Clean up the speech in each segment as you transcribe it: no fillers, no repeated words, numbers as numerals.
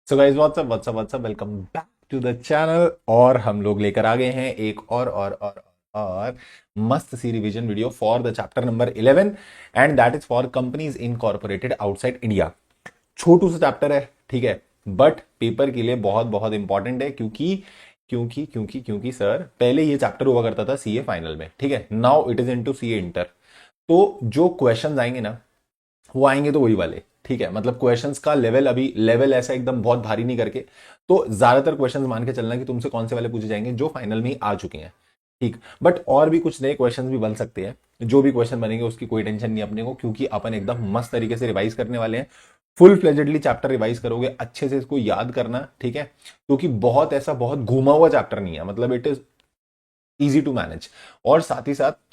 So guys what's up welcome back to the channel. और हम लोग लेकर आ गए हैं एक और मस्त सी revision video for the chapter number 11 and that is for companies incorporated outside India. छोटू सा चैप्टर है, ठीक है, बट पेपर के लिए बहुत बहुत इंपॉर्टेंट है क्योंकि सर पहले ये चैप्टर हुआ करता था सीए फाइनल में, ठीक है। Now it is into CA inter. तो जो क्वेश्चंस आएंगे ना वो आएंगे तो वही वाले, ठीक है। मतलब क्वेश्चंस का लेवल अभी लेवल ऐसा एकदम बहुत भारी नहीं करके, तो ज्यादातर क्वेश्चंस मान के चलना कि तुमसे कौन से वाले पूछे जाएंगे जो फाइनल में ही आ चुके हैं, ठीक। बट और भी कुछ नए क्वेश्चंस भी बन सकते हैं। जो भी क्वेश्चन बनेंगे उसकी कोई टेंशन नहीं अपने को, क्योंकि अपन एकदम मस्त तरीके से रिवाइज करने वाले हैं। फुल फ्लेजेडली चैप्टर रिवाइज करोगे, अच्छे से इसको याद करना, ठीक है। क्योंकि बहुत ऐसा बहुत घूमा हुआ चैप्टर नहीं है, मतलब it is easy to manage. और साथ ही साथ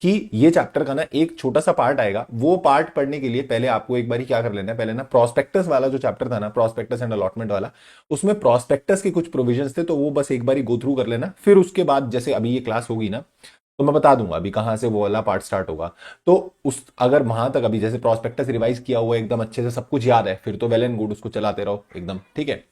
कि ये चैप्टर का ना एक छोटा सा पार्ट आएगा, वो पार्ट पढ़ने के लिए पहले आपको एक बार क्या कर लेना है, पहले ना प्रोस्पेक्टस वाला जो चैप्टर था ना, प्रोस्पेक्टस एंड अलॉटमेंट वाला, उसमें प्रोस्पेक्टस के कुछ प्रोविजंस थे, तो वो बस एक बार गो थ्रू कर लेना। फिर उसके बाद जैसे अभी ये क्लास होगी ना, तो मैं बता दूंगा अभी कहां से वो वाला पार्ट स्टार्ट होगा। तो उस अगर वहां तक अभी जैसे प्रोस्पेक्टस रिवाइज किया हुआ एकदम अच्छे से सब कुछ याद है, फिर तो वेल एंड गुड, उसको चलाते रहो एकदम, ठीक है।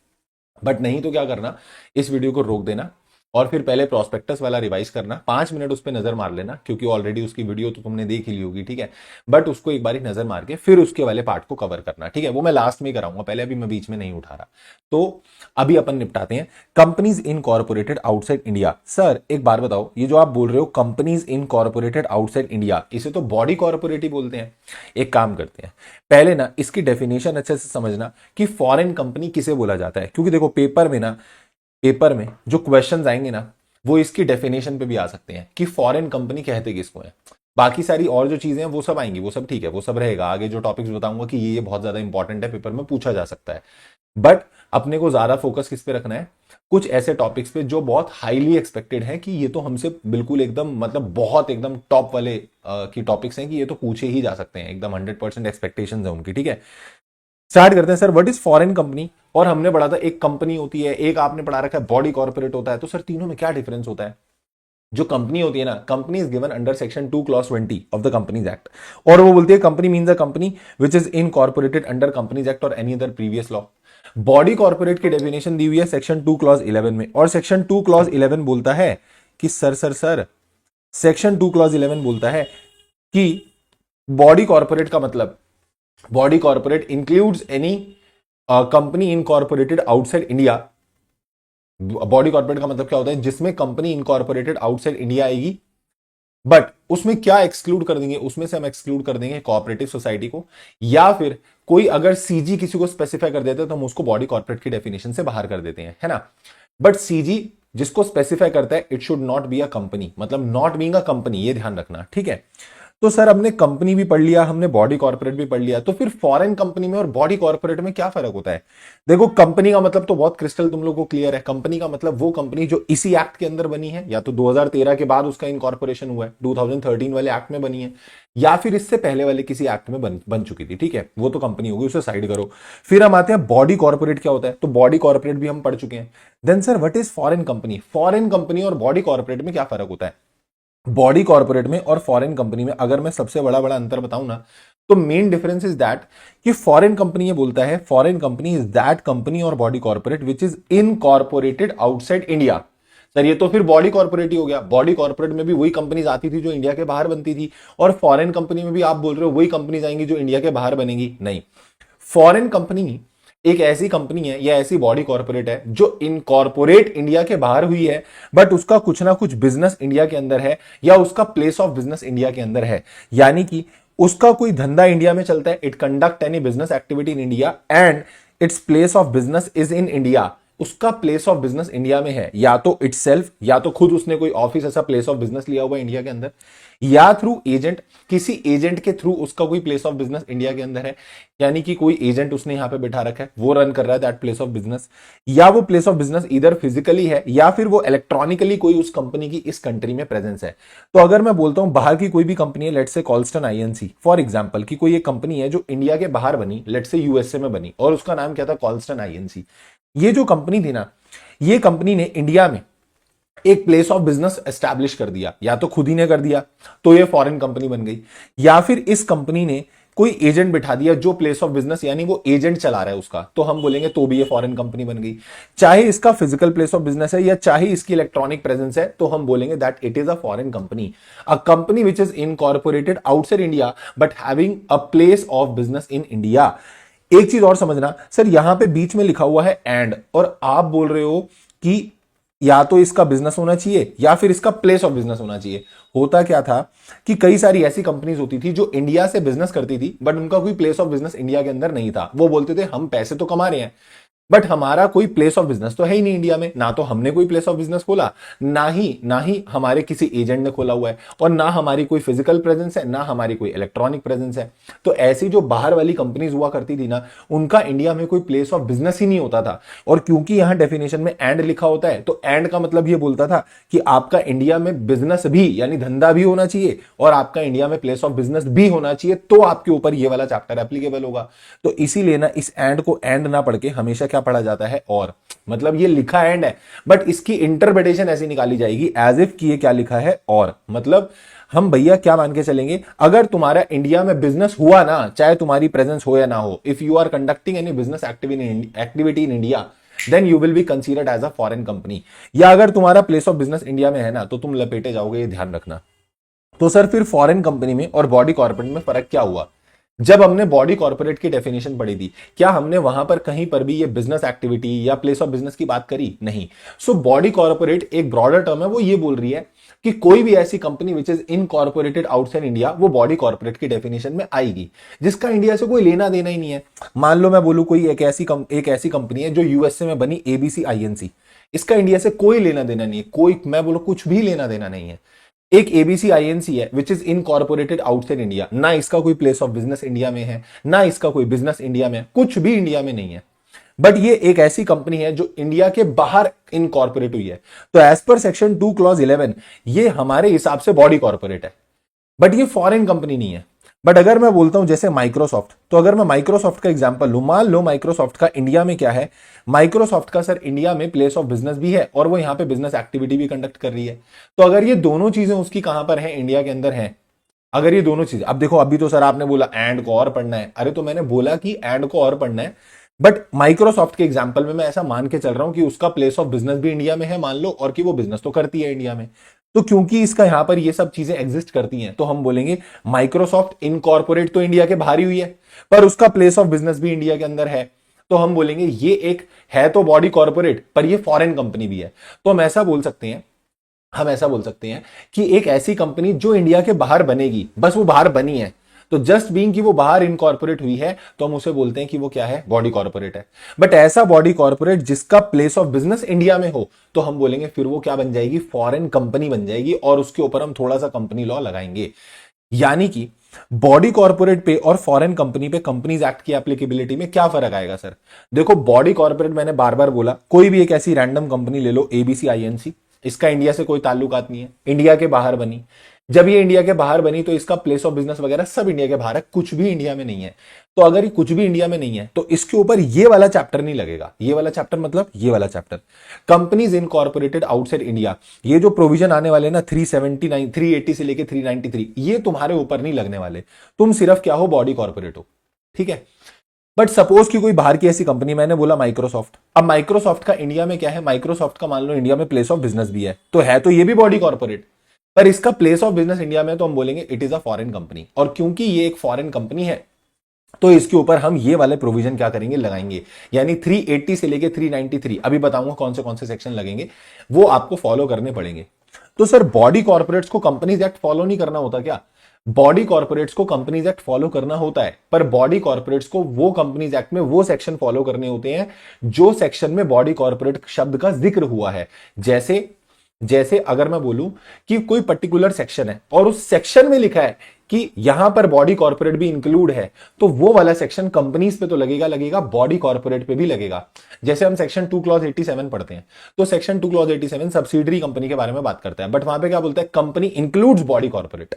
बट नहीं तो क्या करना, इस वीडियो को रोक देना और फिर पहले प्रोस्पेक्टस वाला रिवाइज करना, 5 मिनट उस पर नजर मार लेना, क्योंकि ऑलरेडी उसकी वीडियो तो तुमने देख ही ली होगी, ठीक है। बट उसको एक बार नजर मार के फिर उसके वाले पार्ट को कवर करना, ठीक है। वो मैं लास्ट में कराऊंगा, पहले अभी मैं बीच में नहीं उठा रहा। तो अभी अपन निपटाते हैं companies incorporated outside India. Sir एक बार बताओ, ये जो आप बोल रहे हो कंपनीज इनकॉर्पोरेटेड आउटसाइड इंडिया, इसे तो बॉडी कॉर्पोरेट ही बोलते हैं। एक काम करते हैं, पहले ना इसकी डेफिनेशन अच्छे से समझना कि फॉरेन कंपनी किसे बोला जाता है, क्योंकि देखो पेपर में जो क्वेश्चंस आएंगे ना, वो इसकी डेफिनेशन पे भी आ सकते हैं कि फॉरेन कंपनी कहते किसको है। बाकी सारी और जो चीजें हैं वो सब आएंगी, वो सब ठीक है, वो सब रहेगा। आगे जो टॉपिक्स बताऊंगा कि ये बहुत ज्यादा इंपॉर्टेंट है, पेपर में पूछा जा सकता है। बट अपने को ज्यादा फोकस किस पे रखना है, कुछ ऐसे टॉपिक्स पे जो बहुत हाईली एक्सपेक्टेड है कि ये तो हमसे बिल्कुल एकदम मतलब बहुत एकदम टॉप वाले की टॉपिक्स हैं कि ये तो पूछे ही जा सकते हैं, एकदम 100% एक्सपेक्टेशन है उनकी, ठीक है। स्टार्ट करते हैं। Sir what is foreign company? और हमने पढ़ा था एक कंपनी होती है, एक आपने पढ़ा रखा है बॉडी कॉर्पोरेट होता है। तो सर तीनों में क्या डिफरेंस होता है? जो कंपनी होती है ना, company is given under section 2 clause 20 of the companies act. और वो बोलती है company means a company which is incorporated under companies act और any other previous law. Body corporate की डेफिनेशन दी हुई है सेक्शन 2 क्लॉज 11 में, और सेक्शन 2 क्लॉज 11 बोलता है कि सर सेक्शन 2 क्लॉज 11 बोलता है कि बॉडी कॉर्पोरेट का मतलब, body corporate includes any company incorporated outside India. Body corporate का मतलब क्या होता है? जिसमें कंपनी इनकॉर्पोरेटेड आउटसाइड इंडिया आएगी। बट उसमें क्या एक्सक्लूड कर देंगे? उसमें से हम एक्सक्लूड कर देंगे कोऑपरेटिव सोसाइटी को, या फिर कोई अगर सीजी किसी को स्पेसिफाई कर देते हैं तो हम उसको बॉडी कॉर्पोरेट की डेफिनेशन से बाहर कर देते हैं, है ना। बट सीजी जिसको स्पेसिफाई करता है, it should not be a company, मतलब नॉट बीइंग अ कंपनी, ये ध्यान रखना, ठीक है। तो सर हमने कंपनी भी पढ़ लिया, हमने बॉडी कॉर्पोरेट भी पढ़ लिया, तो फिर फॉरेन कंपनी में और बॉडी कॉर्पोरेट में क्या फर्क होता है? देखो कंपनी का मतलब तो बहुत क्रिस्टल तुम लोगों को क्लियर है। कंपनी का मतलब वो कंपनी जो इसी एक्ट के अंदर बनी है, या तो 2013 के बाद उसका इनकॉर्पोरेशन हुआ है, 2013 वाले एक्ट में बनी है, या फिर इससे पहले वाले किसी एक्ट में बन चुकी थी, ठीक है। वो तो कंपनी होगी, उसे साइड करो। फिर हम आते हैं बॉडी कॉर्पोरेट क्या होता है। तो बॉडी कॉर्पोरेट भी हम पढ़ चुके हैं। Then sir what is foreign company? Foreign company और बॉडी कॉर्पोरेट में क्या फर्क होता है? बॉडी कॉर्पोरेट में और फॉरेन कंपनी में अगर मैं सबसे बड़ा बड़ा अंतर बताऊं ना, तो मेन डिफरेंस इज दैट कि फॉरेन कंपनी ये बोलता है, foreign company is that company और body corporate which is incorporated outside India. Sir ये तो फिर बॉडी कॉर्पोरेट ही हो गया। बॉडी कॉर्पोरेट में भी वही कंपनीज आती थी जो इंडिया के बाहर बनती थी, और फॉरेन कंपनी में भी आप बोल रहे हो वही कंपनीज आएंगी जो इंडिया के बाहर बनेगी? नहीं, फॉरेन कंपनी एक ऐसी कंपनी है या ऐसी बॉडी कॉर्पोरेट है जो इनकॉर्पोरेट इंडिया के बाहर हुई है, बट उसका कुछ ना कुछ बिजनेस इंडिया के अंदर है, या उसका प्लेस ऑफ बिजनेस इंडिया के अंदर है। यानी कि उसका कोई धंधा इंडिया में चलता है, it conduct any business activity in India and its place of business is in India. उसका प्लेस ऑफ बिजनेस इंडिया में है, या तो इटसेल्फ, या तो खुद उसने कोई ऑफिस ऐसा प्लेस ऑफ बिजनेस लिया हुआ है इंडिया के अंदर, या थ्रू एजेंट, किसी एजेंट के थ्रू उसका कोई प्लेस ऑफ बिजनेस इंडिया के अंदर है। यानी कि कोई एजेंट उसने यहां पे बिठा रखा है, वो रन कर रहा है दैट प्लेस ऑफ बिजनेस, या वो प्लेस ऑफ बिजनेस इधर फिजिकली है या फिर वो इलेक्ट्रॉनिकली कोई उस कंपनी की इस कंट्री में प्रेजेंस है। तो अगर मैं बोलता हूं बाहर की कोई भी कंपनी है, let's say कॉल्स्टन INC for example, की कोई एक कंपनी है जो इंडिया के बाहर बनी, लेट्स से यूएसए में बनी, और उसका नाम क्या था? कॉल्स्टन आईएनसी। ये जो कंपनी थी ना, ये कंपनी ने इंडिया में एक प्लेस ऑफ बिजनेस एस्टैब्लिश कर दिया, या तो खुद ही ने कर दिया तो ये फॉरेन कंपनी बन गई, या फिर इस कंपनी ने कोई एजेंट बिठा दिया जो प्लेस ऑफ बिजनेस यानी वो एजेंट चला रहा है उसका, तो हम बोलेंगे तो भी ये फॉरेन कंपनी बन गई। चाहे इसका फिजिकल प्लेस ऑफ बिजनेस है या चाहे इसकी इलेक्ट्रॉनिक प्रेजेंस है, तो हम बोलेंगे that it is a foreign company. A company which is incorporated outside India but having a place of business in India. एक चीज और समझना सर, यहां पे बीच में लिखा हुआ है एंड, और आप बोल रहे हो कि या तो इसका बिजनेस होना चाहिए या फिर इसका प्लेस ऑफ बिजनेस होना चाहिए। होता क्या था कि कई सारी ऐसी कंपनीज होती थी जो इंडिया से बिजनेस करती थी बट उनका कोई प्लेस ऑफ बिजनेस इंडिया के अंदर नहीं था। वो बोलते थे हम पैसे तो कमा रहे हैं बट हमारा कोई प्लेस ऑफ बिजनेस तो है ही नहीं इंडिया में, ना तो हमने कोई प्लेस ऑफ बिजनेस खोला, ना ही हमारे किसी एजेंट ने खोला हुआ है, और ना हमारी कोई फिजिकल प्रेजेंस है, ना हमारी कोई इलेक्ट्रॉनिक प्रेजेंस है। तो ऐसी जो बाहर वाली कंपनीज हुआ करती थी ना, उनका इंडिया में कोई प्लेस ऑफ बिजनेस ही नहीं होता था। और क्योंकि यहां डेफिनेशन में एंड लिखा होता है, तो एंड का मतलब ये बोलता था कि आपका इंडिया में बिजनेस भी यानी धंधा भी होना चाहिए और आपका इंडिया में प्लेस ऑफ बिजनेस भी होना चाहिए, तो आपके ऊपर ये वाला चैप्टर एप्लीकेबल होगा। तो इसीलिए ना इस एंड को एंड ना पढ़ के हमेशा क्या पढ़ा जाता है, और। मतलब ये लिखा एंड है बट इसकी इंटरप्रिटेशन ऐसी निकाली जाएगी एज इफ कि ये क्या लिखा है, और। मतलब हम भैया क्या मान के चलेंगे, अगर तुम्हारा इंडिया में बिजनेस हुआ ना, चाहे तुम्हारी प्रेजेंस हो या ना हो, if you are conducting any business activity in India, then you will be considered as a foreign company. या अगर तुम्हारा प्लेस ऑफ बिजनेस इंडिया में है ना, तो तुम लपेटे जाओगे, ये ध्यान रखना। तो सर फिर फॉरेन कंपनी में और बॉडी कॉर्पोरेट में फर्क क्या हुआ? जब हमने बॉडी कॉर्पोरेट की डेफिनेशन पढ़ी थी, क्या हमने वहां पर कहीं पर भी ये बिजनेस एक्टिविटी या प्लेस ऑफ बिजनेस की बात करी? नहीं। सो बॉडी कॉर्पोरेट एक ब्रॉडर टर्म है, वो ये बोल रही है कि कोई भी ऐसी company which is incorporated outside India, वो बॉडी कॉर्पोरेट की डेफिनेशन में आएगी, जिसका इंडिया से कोई लेना देना ही नहीं है। मान लो मैं बोलूं कोई एक ऐसी कंपनी है जो यूएसए में बनी, एबीसी आईएनसी, इसका इंडिया से कोई लेना देना नहीं है, कोई, मैं बोलूं कुछ भी लेना देना नहीं है। एक एबीसी आईएनसी है विच इज इनकॉर्पोरेटेड आउटसाइड इंडिया, ना इसका कोई प्लेस ऑफ बिजनेस इंडिया में है, ना इसका कोई बिजनेस इंडिया में, कुछ भी इंडिया में नहीं है, बट ये एक ऐसी कंपनी है जो इंडिया के बाहर इनकॉर्पोरेट हुई है। तो एज पर सेक्शन 2 क्लॉज 11 ये हमारे हिसाब से बॉडी कॉर्पोरेट है, बट ये फॉरेन कंपनी नहीं है। बट अगर मैं बोलता हूं जैसे माइक्रोसॉफ्ट, तो अगर मैं माइक्रोसॉफ्ट का एग्जांपल लूं, मान लो माइक्रोसॉफ्ट का इंडिया में क्या है, माइक्रोसॉफ्ट का सर इंडिया में प्लेस ऑफ बिजनेस भी है और वो यहां पे बिजनेस एक्टिविटी भी कंडक्ट कर रही है। तो अगर ये दोनों चीजें उसकी कहां पर है, इंडिया के अंदर है, अगर ये दोनों चीजें, अब देखो अभी तो सर आपने बोला एंड को और पढ़ना है, अरे तो मैंने बोला कि एंड को और पढ़ना है, बट माइक्रोसॉफ्ट के एग्जांपल में मैं ऐसा मान के चल रहा हूं कि उसका प्लेस ऑफ बिजनेस भी इंडिया में है, मान लो, और कि वो बिजनेस तो करती है इंडिया में। तो क्योंकि इसका यहां पर ये सब चीजें एग्जिस्ट करती हैं, तो हम बोलेंगे माइक्रोसॉफ्ट इनकॉर्पोरेट तो इंडिया के बाहर ही हुई है, पर उसका प्लेस ऑफ बिजनेस भी इंडिया के अंदर है। तो हम बोलेंगे ये एक है तो बॉडी कॉर्पोरेट, पर ये फॉरेन कंपनी भी है। तो हम ऐसा बोल सकते हैं कि एक ऐसी कंपनी जो इंडिया के बाहर बनेगी, बस वो बाहर बनी है, तो जस्ट बीइंग कि वो बाहर इनकॉर्पोरेट हुई है, तो हम उसे बोलते हैं कि वो क्या है, बॉडी कॉर्पोरेट है। बट ऐसा बॉडी कॉर्पोरेट जिसका प्लेस ऑफ बिजनेस इंडिया में हो, तो हम बोलेंगे फिर वो क्या बन जाएगी, फॉरेन कंपनी बन जाएगी, और उसके ऊपर हम थोड़ा सा कंपनी लॉ लगाएंगे। यानी कि बॉडी कॉर्पोरेट पे और फॉरेन कंपनी पे कंपनीज एक्ट की एप्लीकेबिलिटी में क्या फर्क आएगा सर? देखो बॉडी कॉर्पोरेट मैंने बार बार बोला, कोई भी एक ऐसी रैंडम कंपनी ले लो, एबीसी आईएनसी, इसका इंडिया से कोई ताल्लुकात नहीं है, इंडिया के बाहर बनी। जब ये इंडिया के बाहर बनी तो इसका प्लेस ऑफ बिजनेस वगैरह सब इंडिया के बाहर है, कुछ भी इंडिया में नहीं है। तो अगर ये कुछ भी इंडिया में नहीं है, तो इसके ऊपर ये वाला चैप्टर नहीं लगेगा। ये वाला चैप्टर मतलब ये वाला chapter, companies incorporated outside India, ये जो प्रोविजन आने वाले ना 379 380 से लेके 393, ये तुम्हारे ऊपर नहीं लगने वाले। तुम सिर्फ क्या हो, बॉडी कॉर्पोरेट हो, ठीक है। बट सपोज कि कोई बाहर की ऐसी कंपनी, मैंने बोला माइक्रोसॉफ्ट, अब माइक्रोसॉफ्ट का इंडिया में क्या है, माइक्रोसॉफ्ट का मान लो इंडिया में प्लेस ऑफ बिजनेस भी है, तो ये भी बॉडी कॉर्पोरेट, पर इसका प्लेस ऑफ बिजनेस इंडिया में, तो हम बोलेंगे it is a foreign company. और क्योंकि ये एक फॉरेन कंपनी है, तो इसके ऊपर हम ये वाले प्रोविजन क्या करेंगे, लगाएंगे। यानी 380 से लेके 393, अभी बताऊंगा कौन से सेक्शन लगेंगे, वो आपको फॉलो करने पड़ेंगे। तो सर बॉडी कॉर्पोरेट्स को कंपनीज एक्ट फॉलो नहीं करना होता क्या? बॉडी कॉर्पोरेट्स को कंपनीज एक्ट फॉलो करना होता है, पर बॉडी कॉर्पोरेट्स को वो कंपनीज एक्ट में वो सेक्शन फॉलो करने होते हैं जो सेक्शन में बॉडी कॉर्पोरेट शब्द का जिक्र हुआ है। जैसे अगर मैं बोलूं कि कोई पर्टिकुलर सेक्शन है और उस सेक्शन में लिखा है कि यहां पर बॉडी कॉर्पोरेट भी इंक्लूड है, तो वो वाला सेक्शन कंपनीज पे तो लगेगा, बॉडी कॉर्पोरेट पे भी लगेगा। जैसे हम सेक्शन 2 क्लॉज 87 पढ़ते हैं, तो सेक्शन 2 क्लॉज 87 सब्सिडरी कंपनी के बारे में बात करता है, बट वहां पे क्या बोलता है, company includes body corporate.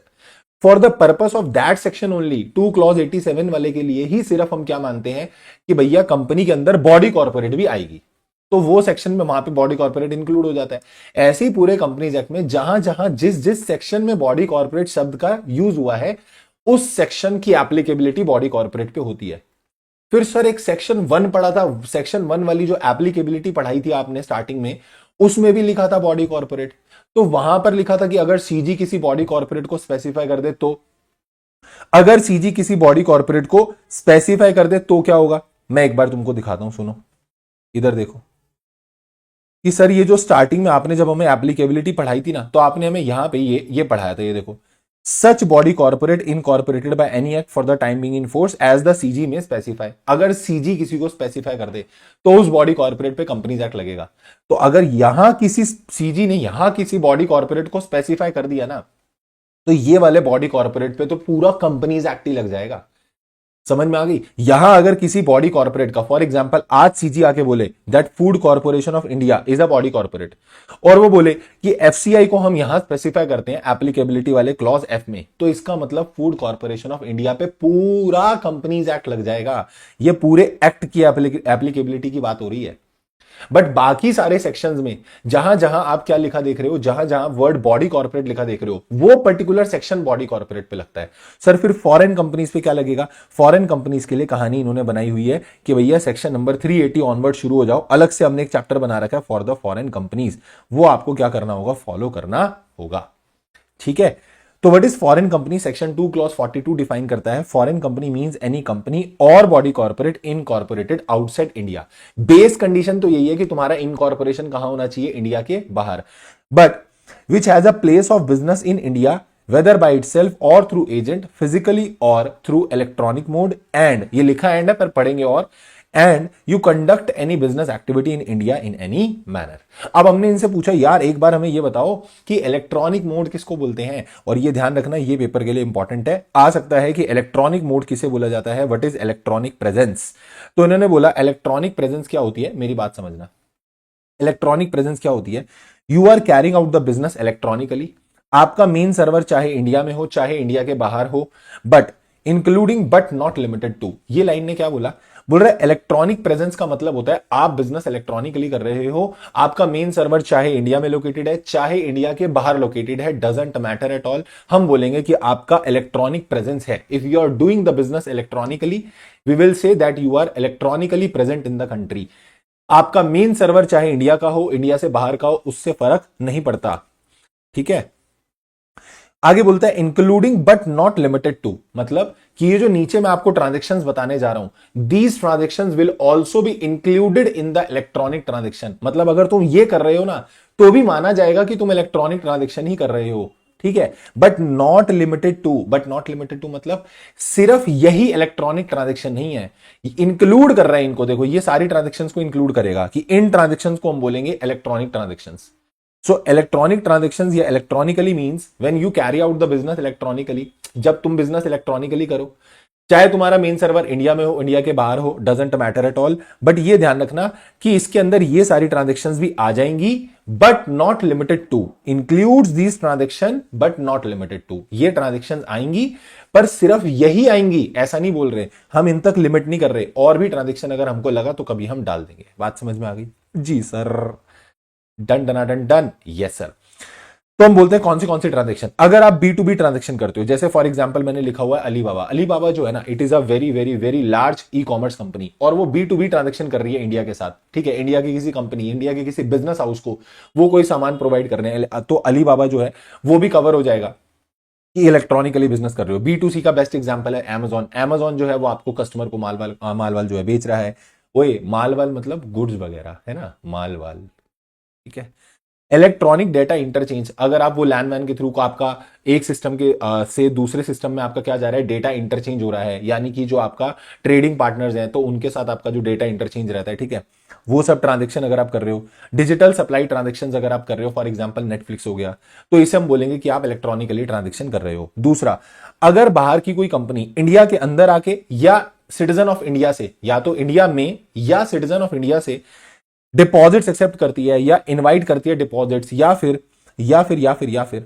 For the purpose of that section only, 2 clause 87 वाले के लिए ही सिर्फ हम क्या मानते हैं कि भैया कंपनी के अंदर बॉडी कॉर्पोरेट भी आएगी, तो वो सेक्शन में वहां पे बॉडी कॉर्पोरेट इंक्लूड हो जाता है। ऐसे ही पूरे कंपनीज एक्ट में जहां जहां जिस जिस सेक्शन में बॉडी कॉर्पोरेट शब्द का यूज हुआ है, उस सेक्शन की एप्लीकेबिलिटी बॉडी कॉर्पोरेट पे होती है। फिर सर एक सेक्शन 1 पढ़ा था, सेक्शन 1 वाली जो एप्लीकेबिलिटी पढ़ाई थी आपने स्टार्टिंग में, उसमें भी लिखा था बॉडी कॉर्पोरेट। तो वहां पर लिखा था कि अगर सीजी किसी बॉडी कॉर्पोरेट को स्पेसिफाई कर दे तो, अगर सीजी किसी बॉडी कॉर्पोरेट को स्पेसिफाई कर दे तो क्या होगा। मैं एक बार तुमको दिखाता हूं, सुनो इधर देखो कि सर ये जो स्टार्टिंग में आपने जब हमें एप्लीकेबिलिटी पढ़ाई थी ना, तो आपने हमें यहां पे ये पढ़ाया था, ये देखो, such body corporate incorporated by any act for the time being in force as the CG में स्पेसिफाई। अगर सीजी किसी को स्पेसिफाई कर दे तो उस बॉडी कॉर्पोरेट पे कंपनीज एक्ट लगेगा। तो अगर यहां किसी सीजी ने यहां किसी बॉडी कॉर्पोरेट को स्पेसिफाई कर दिया ना, तो ये वाले बॉडी कॉर्पोरेट पे तो पूरा कंपनीज एक्ट ही लग जाएगा। समझ में आ गई। यहां अगर किसी बॉडी कॉर्पोरेट का, फॉर एग्जांपल आज सीजी आके बोले that food corporation of India is a body corporate, और वो बोले कि एफसीआई को हम यहां स्पेसिफाई करते हैं एप्लीकेबिलिटी वाले क्लॉज एफ में, तो इसका मतलब फूड कॉर्पोरेशन ऑफ इंडिया पे पूरा कंपनीज एक्ट लग जाएगा। ये पूरे एक्ट की एप्लीकेबिलिटी की बात हो रही है। बट बाकी सारे सेक्शंस में जहां जहां आप क्या लिखा देख रहे हो, जहां जहां वर्ड बॉडी कॉर्पोरेट लिखा देख रहे हो, वो पर्टिकुलर सेक्शन बॉडी कॉर्पोरेट पे लगता है। सर फिर फॉरेन कंपनीज पे क्या लगेगा। फॉरेन कंपनीज के लिए कहानी इन्होंने बनाई हुई है कि भैया सेक्शन नंबर 380 ऑनवर्ड शुरू हो जाओ। अलग से हमने एक चैप्टर बना रखा है फॉर द फॉरेन कंपनीज, वो आपको क्या करना होगा, फॉलो करना होगा। ठीक है। तो what is foreign company, section 2 clause 42 define करता है foreign company means any company और body corporate incorporated outside India. Base condition तो यही है कि तुम्हारा इनकॉर्पोरेशन कहां होना चाहिए, इंडिया के बाहर, but which has a place of business in India whether by itself or through agent physically or through electronic mode and, ये लिखा एंड है पर पढ़ेंगे, और and you conduct any business activity in India in any manner. अब हमने इनसे पूछा यार एक बार हमें ये बताओ कि इलेक्ट्रॉनिक मोड किसको बोलते हैं, और ये ध्यान रखना ये पेपर के लिए इंपॉर्टेंट है, आ सकता है कि इलेक्ट्रॉनिक मोड किसे बोला जाता है, व्हाट इज इलेक्ट्रॉनिक प्रेजेंस। तो इन्होंने बोला इलेक्ट्रॉनिक प्रेजेंस क्या होती है, मेरी बात समझना, इलेक्ट्रॉनिक प्रेजेंस क्या होती है, you are carrying out the business electronically. आपका मेन सर्वर चाहे इंडिया में हो चाहे इंडिया के बाहर हो, but including but not limited to, ये लाइन ने क्या बोला, बोल रहे इलेक्ट्रॉनिक प्रेजेंस का मतलब होता है आप बिजनेस इलेक्ट्रॉनिकली कर रहे हो, आपका मेन सर्वर चाहे इंडिया में लोकेटेड है चाहे इंडिया के बाहर लोकेटेड है, डजंट मैटर एट ऑल, हम बोलेंगे कि आपका इलेक्ट्रॉनिक प्रेजेंस है। If you are doing the business electronically we will say that you are electronically present in the country. आपका मेन सर्वर चाहे इंडिया का हो इंडिया से बाहर का हो, उससे फर्क नहीं पड़ता। ठीक है। आगे बोलता है including but not limited to, मतलब कि ये जो नीचे मैं आपको ट्रांजेक्शन्स बताने जा रहा हूं, these transactions will also be included in the electronic transaction. मतलब अगर तुम ये कर रहे हो ना तो भी माना जाएगा कि तुम इलेक्ट्रॉनिक ट्रांजेक्शन ही कर रहे हो। ठीक है। But not limited to, but not limited to मतलब सिर्फ यही इलेक्ट्रॉनिक ट्रांजेक्शन नहीं है, इंक्लूड कर रहा है इनको, देखो ये सारी ट्रांजेक्शंस को इंक्लूड करेगा कि इन ट्रांजेक्शंस को हम बोलेंगे electronic transactions. So electronic transactions या electronically means when you carry out the business electronically, जब तुम बिजनेस इलेक्ट्रॉनिकली करो, चाहे तुम्हारा मेन सर्वर इंडिया में हो इंडिया के बाहर हो, doesn't matter at all, but ये ध्यान रखना कि इसके अंदर ये सारी ट्रांजेक्शंस भी आ जाएंगी, but not limited to, includes these transaction but not limited to, ये ट्रांजेक्शंस आएंगी पर सिर्फ यही आएंगी ऐसा नहीं बोल रहे, हम इन तक लिमिट नहीं कर रहे, और भी ट्रांजेक्शन अगर हमको लगा तो कभी हम डाल देंगे। बात समझ में आ गई जी sir, done done done done, yes sir. तो हम बोलते हैं कौन सी ट्रांजेक्शन, अगर आप B2B ट्रांजेक्शन करते हो, जैसे फॉर एग्जांपल मैंने लिखा हुआ है अलीबाबा, अलीबाबा जो है ना it is a very very very large e commerce company, और वो B2B ट्रांजेक्शन कर रही है इंडिया के साथ। ठीक है। इंडिया की किसी कंपनी, इंडिया के किसी बिजनेस हाउस को वो कोई सामान प्रोवाइड करने हैं, तो अलीबाबा जो है वो भी कवर हो जाएगा कि इलेक्ट्रॉनिकली बिजनेस कर रहे हो। B2C का बेस्ट एग्जांपल है Amazon, Amazon जो है वो आपको कस्टमर को मालवाल जो है बेच रहा है, वो मालवाल मतलब गुड्स वगैरह है ना, मालवाल। ठीक है। इलेक्ट्रॉनिक डेटा इंटरचेंज, अगर आप वो लैंडमैन के थ्रू को आपका एक सिस्टम के से दूसरे सिस्टम में आपका क्या जा रहा है, डेटा इंटरचेंज हो रहा है, यानी कि जो आपका ट्रेडिंग पार्टनर्स हैं तो उनके साथ आपका जो डेटा इंटरचेंज रहता है, ठीक है, वो सब ट्रांजेक्शन अगर आप कर रहे हो, डिजिटल सप्लाई ट्रांजेक्शन अगर आप कर रहे हो, फॉर एग्जांपल नेटफ्लिक्स हो गया, तो इसे हम बोलेंगे कि आप इलेक्ट्रॉनिकली ट्रांजेक्शन कर रहे हो। दूसरा, अगर बाहर की कोई कंपनी इंडिया के अंदर आके या सिटीजन ऑफ इंडिया से, या तो इंडिया में या सिटीजन ऑफ इंडिया से डिपॉजिट्स एक्सेप्ट करती है या इनवाइट करती है डिपॉजिट्स, या फिर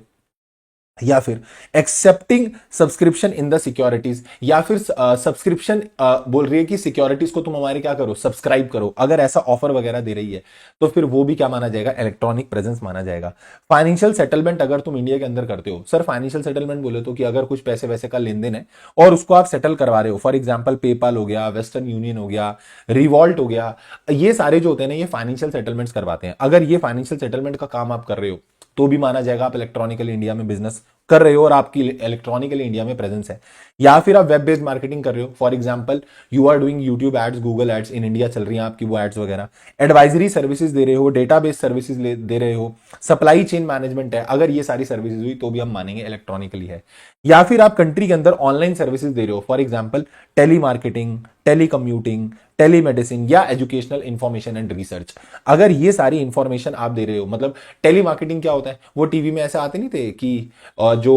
या फिर accepting subscription in the securities, या फिर सब्सक्रिप्शन बोल रही है कि सिक्योरिटीज को तुम हमारे क्या करो, सब्सक्राइब करो, अगर ऐसा ऑफर वगैरह दे रही है तो फिर वो भी क्या माना जाएगा, इलेक्ट्रॉनिक प्रेजेंस माना जाएगा। फाइनेंशियल सेटलमेंट अगर तुम इंडिया के अंदर करते हो, सर फाइनेंशियल सेटलमेंट बोले तो कि अगर कुछ पैसे वैसे का लेन देन है और उसको आप सेटल करवा रहे हो, फॉर एग्जाम्पल पेपाल हो गया, वेस्टर्न यूनियन हो गया, रिवॉल्ट हो गया, ये सारे जो होते हैं ना ये फाइनेंशियल सेटलमेंट्स करवाते हैं। अगर ये फाइनेंशियल सेटलमेंट का काम आप कर रहे हो तो भी माना जाएगा आप इलेक्ट्रॉनिकली इंडिया में बिजनेस कर रहे हो और आपकी इलेक्ट्रॉनिकली इंडिया में प्रेजेंस है। या फिर आप वेब बेस्ड मार्केटिंग कर रहे हो, for example you are doing YouTube ads, Google ads in India चल रही हैं आपकी वो एड्स वगैरह, एडवाइजरी सर्विसेज दे रहे हो, डेटाबेस सर्विसेज दे रहे हो, सप्लाई चेन मैनेजमेंट है, अगर ये सारी सर्विसेज हुई तो भी हम मानेंगे इलेक्ट्रॉनिकली है। या फिर आप कंट्री के अंदर ऑनलाइन सर्विसेज दे रहे हो, for example telemarketing, telecommuting, telemedicine या एजुकेशनल इंफॉर्मेशन एंड रिसर्च, अगर ये सारी इंफॉर्मेशन आप दे रहे हो, मतलब टेली मार्केटिंग क्या होता है, वो टीवी में ऐसे आते नहीं थे कि जो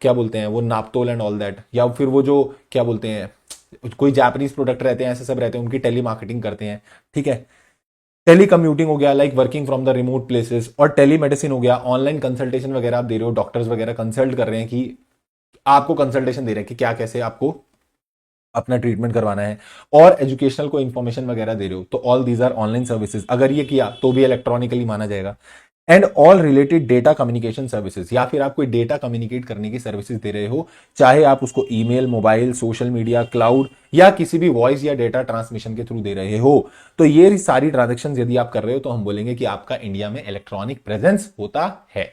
क्या बोलते हैं वो नापतोल एंड ऑल दैट, या फिर वो जो क्या बोलते हैं कोई जापानीज प्रोडक्ट रहते हैं, ऐसे सब रहते हैं, उनकी टेली मार्केटिंग करते हैं, ठीक है। टेली कम्यूटिंग हो गया like working from the remote places, और टेली मेडिसिन हो गया ऑनलाइन कंसल्टेशन वगैरह आप दे रहे हो, डॉक्टर्स वगैरह कंसल्ट कर रहे हैं कि आपको कंसल्टेशन दे रहे हैं कि क्या कैसे आपको अपना ट्रीटमेंट करवाना है, और एजुकेशनल को इंफॉर्मेशन वगैरह दे रहे हो, तो all these are online services, अगर ये किया तो भी इलेक्ट्रॉनिकली माना जाएगा। And all related data communication services, या फिर आप कोई डेटा कम्युनिकेट करने की सर्विसेज दे रहे हो, चाहे आप उसको email, mobile, social media, cloud या किसी भी वॉइस या डेटा ट्रांसमिशन के थ्रू दे रहे हो, तो ये सारी ट्रांजेक्शन यदि आप कर रहे हो तो हम बोलेंगे कि आपका इंडिया में इलेक्ट्रॉनिक प्रेजेंस होता है।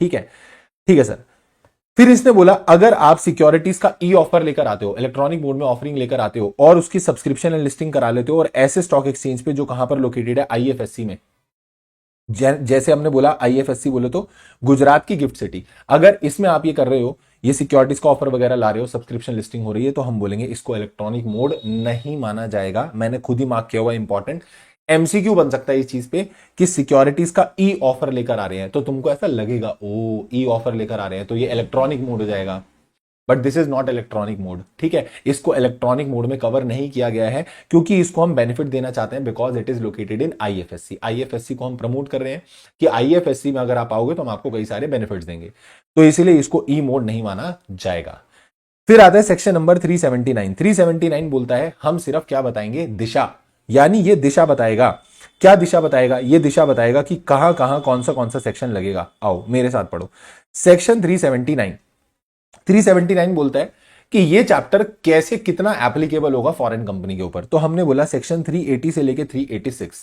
ठीक है, ठीक है सर। फिर इसने बोला अगर आप सिक्योरिटीज का ई ऑफर लेकर आते हो, इलेक्ट्रॉनिक मोड में ऑफरिंग लेकर आते हो और उसकी सब्सक्रिप्शन एंड लिस्टिंग करा लेते हो, और ऐसे स्टॉक एक्सचेंज पे जो कहां पर लोकेटेड है, आईएफएससी में, जैसे हमने बोला आईएफएससी बोले तो गुजरात की गिफ्ट सिटी, अगर इसमें आप ये कर रहे हो, ये सिक्योरिटीज का ऑफर वगैरह ला रहे हो, सब्सक्रिप्शन लिस्टिंग हो रही है, तो हम बोलेंगे इसको इलेक्ट्रॉनिक मोड नहीं माना जाएगा। मैंने खुद ही मार्क किया हुआ, इंपॉर्टेंट एमसीक्यू बन सकता है इस चीज पे कि सिक्योरिटीज का ई ऑफर लेकर आ रहे हैं, तो तुमको ऐसा लगेगा ओ ई ऑफर लेकर आ रहे हैं तो ये इलेक्ट्रॉनिक मोड हो जाएगा, but this is not electronic mode. ठीक है, इसको इलेक्ट्रॉनिक मोड में कवर नहीं किया गया है क्योंकि इसको हम बेनिफिट देना चाहते हैं because it is located in IFSC. IFSC को हम प्रमोट कर रहे हैं कि आईएफएससी में अगर आप आओगे तो हम आपको कई सारे बेनिफिट्स देंगे, तो इसीलिए इसको ई मोड नहीं माना जाएगा। फिर आता है सेक्शन नंबर 379। 379 बोलता है हम सिर्फ क्या बताएंगे, दिशा, यानी ये दिशा बताएगा। क्या दिशा बताएगा, ये दिशा बताएगा कि कहां कहां कौन सा सेक्शन लगेगा। आओ मेरे साथ पढ़ो सेक्शन 379। 379 बोलता है कि ये चैप्टर कैसे कितना एप्लीकेबल होगा फॉरेन कंपनी के ऊपर। तो हमने बोला सेक्शन 380 से लेके 386,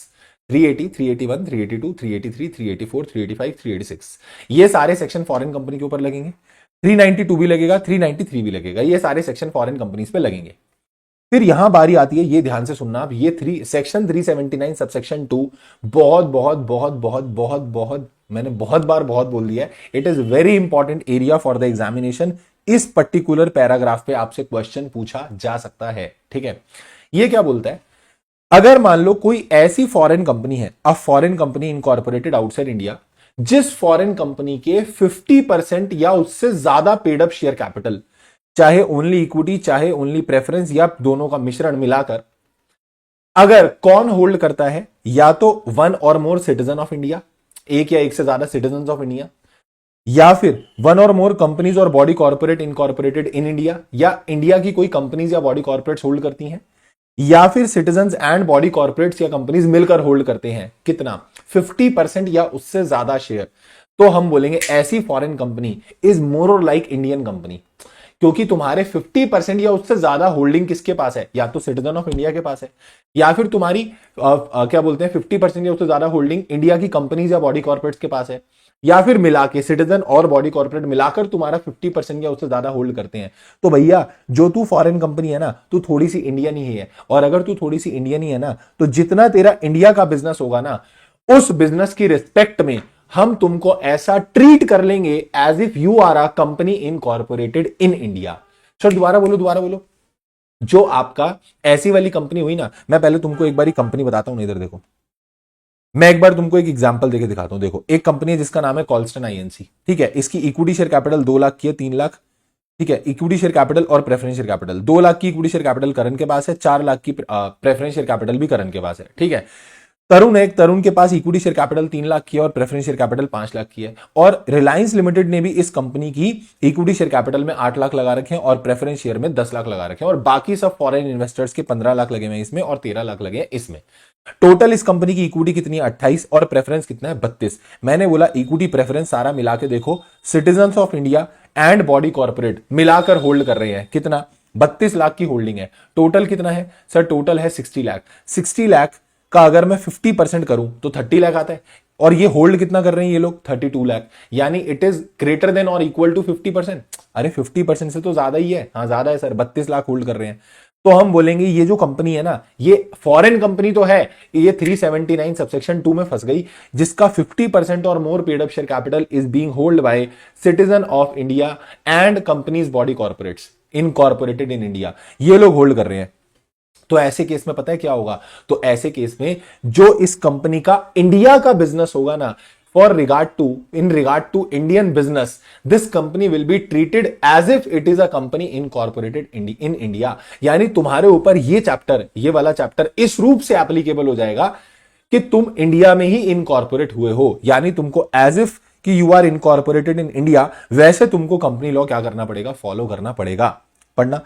380, 381, 382, 383, 384, 385, 386, ये सारे सेक्शन फॉरेन कंपनी के ऊपर लगेंगे। 392 भी लगेगा, 393 भी लगेगा, ये सारे सेक्शन फॉरेन कंपनीज पे लगेंगे। फिर यहां बारी आती है, ये ध्यान से सुनना, अब ये सेक्शन 379 सबसेक्शन 2 बहुत बहुत बहुत बहुत बहुत बहुत मैंने बहुत बार बहुत बोल दिया है, it is very important area for the examination. इस पर्टिकुलर पैराग्राफ पे आपसे क्वेश्चन पूछा जा सकता है। ठीक है, ये क्या बोलता है, अगर मान लो कोई ऐसी फॉरेन कंपनी है, अ foreign company incorporated outside India, जिस फॉरेन कंपनी के 50% या उससे ज्यादा पेड अप शेयर कैपिटल, चाहे ओनली इक्विटी चाहे ओनली प्रेफरेंस या दोनों का मिश्रण मिलाकर, अगर कौन होल्ड करता है, या तो वन और मोर सिटीजन ऑफ इंडिया, एक या एक से ज्यादा सिटीजन ऑफ इंडिया, या फिर वन और मोर कंपनीज और body corporate incorporated in India, या इंडिया की कोई कंपनीज या बॉडी कॉर्पोरेट्स होल्ड करती हैं, या फिर सिटीजन एंड बॉडी कॉर्पोरेट्स या कंपनीज मिलकर होल्ड करते हैं, कितना 50% या उससे ज्यादा शेयर, तो हम बोलेंगे ऐसी फॉरेन कंपनी इज मोर और लाइक इंडियन कंपनी, क्योंकि तुम्हारे 50% या उससे ज्यादा होल्डिंग किसके पास है, या तो सिटीजन ऑफ इंडिया के पास है, या फिर तुम्हारी क्या बोलते हैं 50% या उससे ज्यादा होल्डिंग इंडिया की कंपनीज या बॉडी कॉर्पोरेट्स के पास है, या फिर मिला के सिटीजन और बॉडी कॉर्पोरेट मिलाकर तुम्हारा 50% या उससे ज्यादा होल्ड करते हैं। तो भैया जो तू फॉरेन कंपनी है ना, तू थोड़ी सी इंडियन ही है, और अगर तू थोड़ी सी इंडियन ही है ना, तो जितना तेरा इंडिया का बिजनेस होगा ना, उस बिजनेस की रिस्पेक्ट में हम तुमको ऐसा ट्रीट कर लेंगे as if you are a company incorporated in India. Sir दोबारा बोलो, दोबारा बोलो। जो आपका ऐसी वाली कंपनी हुई ना, मैं पहले तुमको एक बार कंपनी बताता हूं, इधर देखो, मैं एक बार तुमको एक एग्जांपल देके दिखाता हूं। देखो एक कंपनी है जिसका नाम है कॉल्स्टन आईएनसी, ठीक है, इसकी इक्विटी शेयर कैपिटल 2 लाख की है, 3 लाख, ठीक है, इक्विटी शेयर कैपिटल और प्रेफरेंस शेयर कैपिटल 2 लाख की इक्विटी शेयर कैपिटल करण के पास है, 4 लाख की प्रेफरेंस शेयर कैपिटल भी करण के पास है, ठीक है। तरुण है, तरुण के पास इक्विटी शेयर कैपिटल 3 लाख की है और प्रेफरेंस शेयर कैपिटल 5 लाख की है। और रिलायंस लिमिटेड ने भी इस कंपनी की इक्विटी शेयर कैपिटल में 8 लाख लगा रखे हैं और प्रेफरेंस शेयर में 10 लाख लगा रखे हैं, और बाकी सब फॉरेन इन्वेस्टर्स के 15 लाख लगे हुए हैं इसमें और 13 लाख लगे हैं इसमें। टोटल इस कंपनी की इक्विटी कितनी है? 28, और प्रेफरेंस कितना है? 32। मैंने बोला इक्विटी प्रेफरेंस सारा मिला के देखो, citizens of India and body corporate मिलाकर होल्ड कर रहे हैं कितना? 32 लाख की होल्डिंग है। टोटल कितना है सर? टोटल है 60 लाख। 60 लाख का अगर मैं 50% करूं तो 30 लाख आता है, और ये होल्ड कितना कर रहे हैं ये लोग? 32 लाख, यानी इट इज ग्रेटर देन और इक्वल टू 50%। अरे 50% से तो ज्यादा ही है। हाँ ज्यादा है सर, 32 लाख होल्ड कर रहे हैं। तो हम बोलेंगे ये जो कंपनी है ना, ये फॉरेन कंपनी तो है, ये 379 सबसेक्शन 2 में फंस गई, जिसका 50% और more paid up share capital is being hold by citizen of India and companies body corporates incorporated in India, ये लोग होल्ड कर रहे हैं। तो ऐसे केस में पता है क्या होगा? तो ऐसे केस में जो इस कंपनी का इंडिया का बिजनेस होगा ना, in regard to Indian business, this company will be treated as if it is a company incorporated in India। यानी तुम्हारे ऊपर ये चैप्टर, ये वाला चैप्टर इस रूप से एप्लीकेबल हो जाएगा कि तुम इंडिया में ही इनकॉर्पोरेट हुए हो, यानी तुमको एज इफ कि you are incorporated in India, वैसे तुमको कंपनी लॉ क्या करना पड़ेगा? फॉलो करना पड़ेगा। पढ़ना।